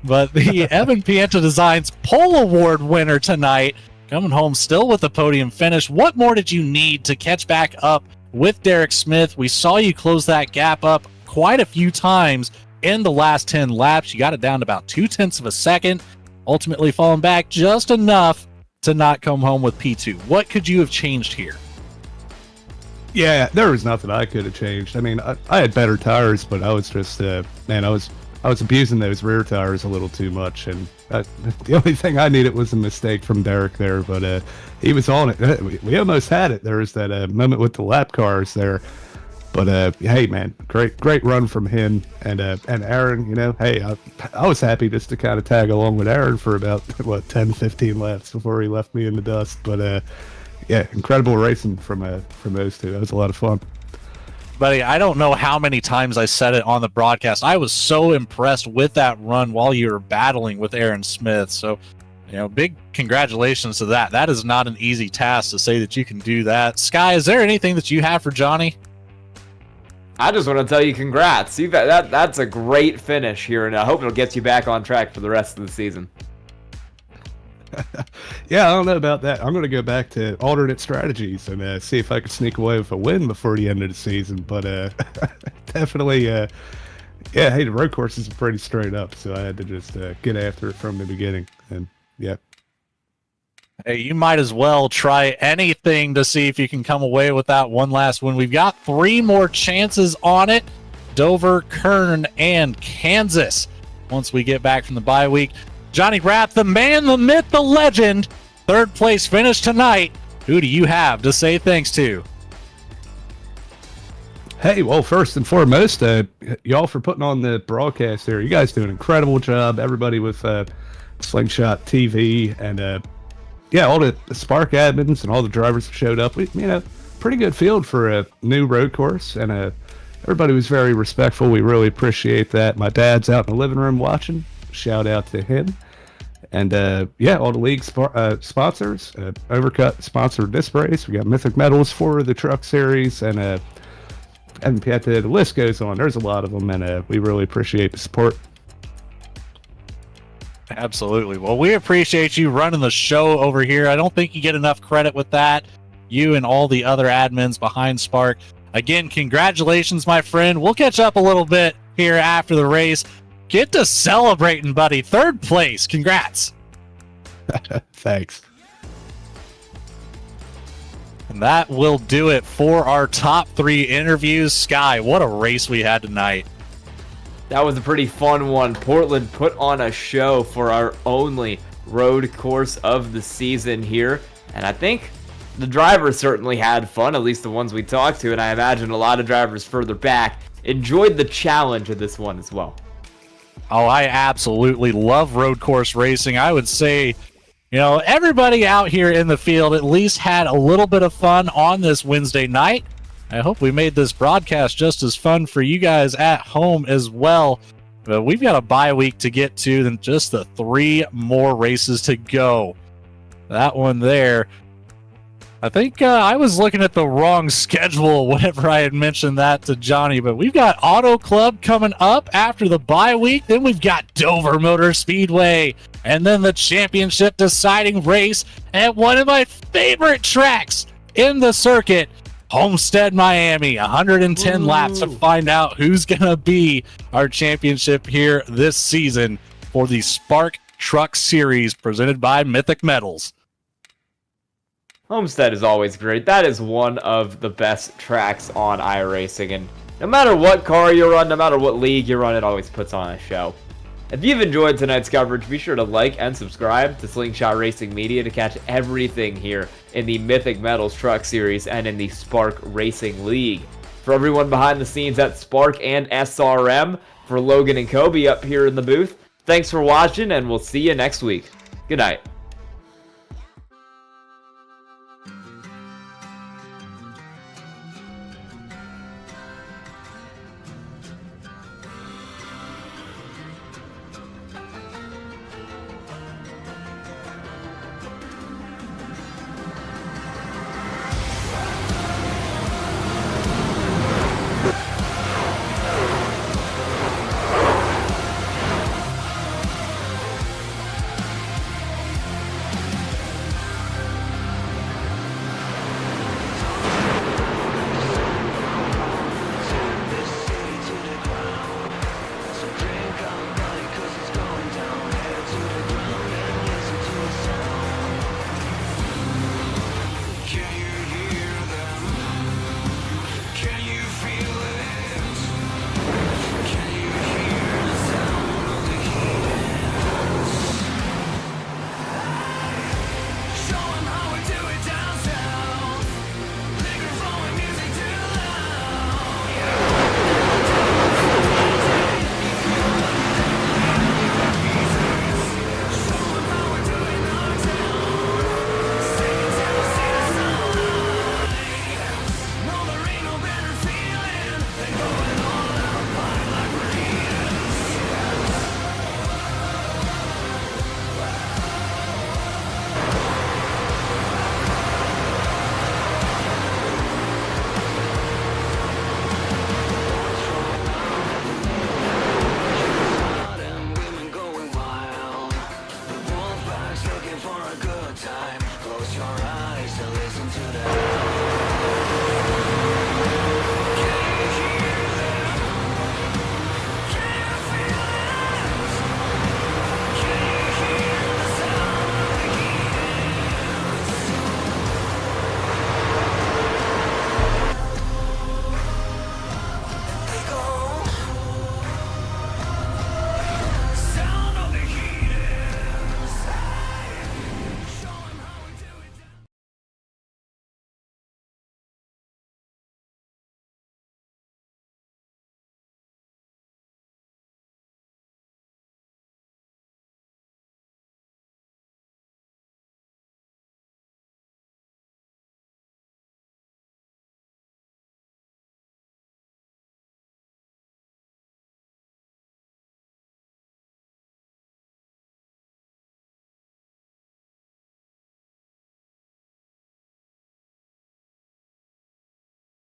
but the Evan Pienta Designs Pole Award winner tonight, coming home still with a podium finish. What more did you need to catch back up with Derek Smith? We saw you close that gap up quite a few times in the last 10 laps. You got it down to about 0.2 of a second, ultimately falling back just enough to not come home with P2. What could you have changed here? Yeah, there was nothing I could have changed. I mean, I had better tires, but I was just, I was abusing those rear tires a little too much, and the only thing I needed was a mistake from Derek there, but he was on it. We almost had it. There was that moment with the lap cars there, but hey, man, great run from him and Aaron. Hey, I was happy just to kind of tag along with Aaron for about 10-15 laps before he left me in the dust, but yeah, incredible racing from those two. That was a lot of fun. Buddy, I don't know how many times I said it on the broadcast. I was so impressed with that run while you were battling with Aaron Smith. So, big congratulations to that. That is not an easy task to say that you can do that. Sky, is there anything that you have for Johnny? I just want to tell you congrats. That's a great finish here, and I hope it'll get you back on track for the rest of the season. Yeah, I don't know about that. I'm going to go back to alternate strategies and see if I can sneak away with a win before the end of the season. But definitely, yeah, hey, the road courses are pretty straight up, so I had to just get after it from the beginning. And yeah. Hey, you might as well try anything to see if you can come away with that one last win. We've got 3 more chances on it. Dover, Kern, and Kansas once we get back from the bye week. Johnny Rapp, the man, the myth, the legend. 3rd place finish tonight. Who do you have to say thanks to? Hey, well, first and foremost, y'all for putting on the broadcast here. You guys do an incredible job. Everybody with Slingshot TV and yeah, all the Spark admins and all the drivers that showed up. We, pretty good field for a new road course, and everybody was very respectful. We really appreciate that. My dad's out in the living room watching. Shout out to him. And yeah, all the league sponsors. Overcut sponsored this race. We got Mythic Metals for the Truck Series, and Evan Pienta. The list goes on. There's a lot of them, and we really appreciate the support. Absolutely. Well, we appreciate you running the show over here. I don't think you get enough credit with that. You and all the other admins behind Spark. Again, congratulations, my friend. We'll catch up a little bit here after the race. Get to celebrating, buddy. 3rd place. Congrats. Thanks. And that will do it for our top 3 interviews. Sky, what a race we had tonight. That was a pretty fun one. Portland put on a show for our only road course of the season here. And I think the drivers certainly had fun, at least the ones we talked to. And I imagine a lot of drivers further back enjoyed the challenge of this one as well. Oh, I absolutely love road course racing. I would say, everybody out here in the field at least had a little bit of fun on this Wednesday night. I hope we made this broadcast just as fun for you guys at home as well. But we've got a bye week to get to, and just the 3 more races to go. That one there. I think I was looking at the wrong schedule whenever I had mentioned that to Johnny, but we've got Auto Club coming up after the bye week. Then we've got Dover Motor Speedway, and then the championship deciding race at one of my favorite tracks in the circuit, Homestead, Miami. 110 laps to find out who's going to be our championship here this season for the Spark Truck Series presented by Mythic Metals. Homestead is always great. That is one of the best tracks on iRacing, and no matter what car you run, no matter what league you run, it always puts on a show. If you've enjoyed tonight's coverage, be sure to like and subscribe to Slingshot Racing Media to catch everything here in the Mythic Metals Truck Series and in the Spark Racing League. For everyone behind the scenes at Spark and SRM, for Logan and Kobe up here in the booth, thanks for watching, and we'll see you next week. Good night.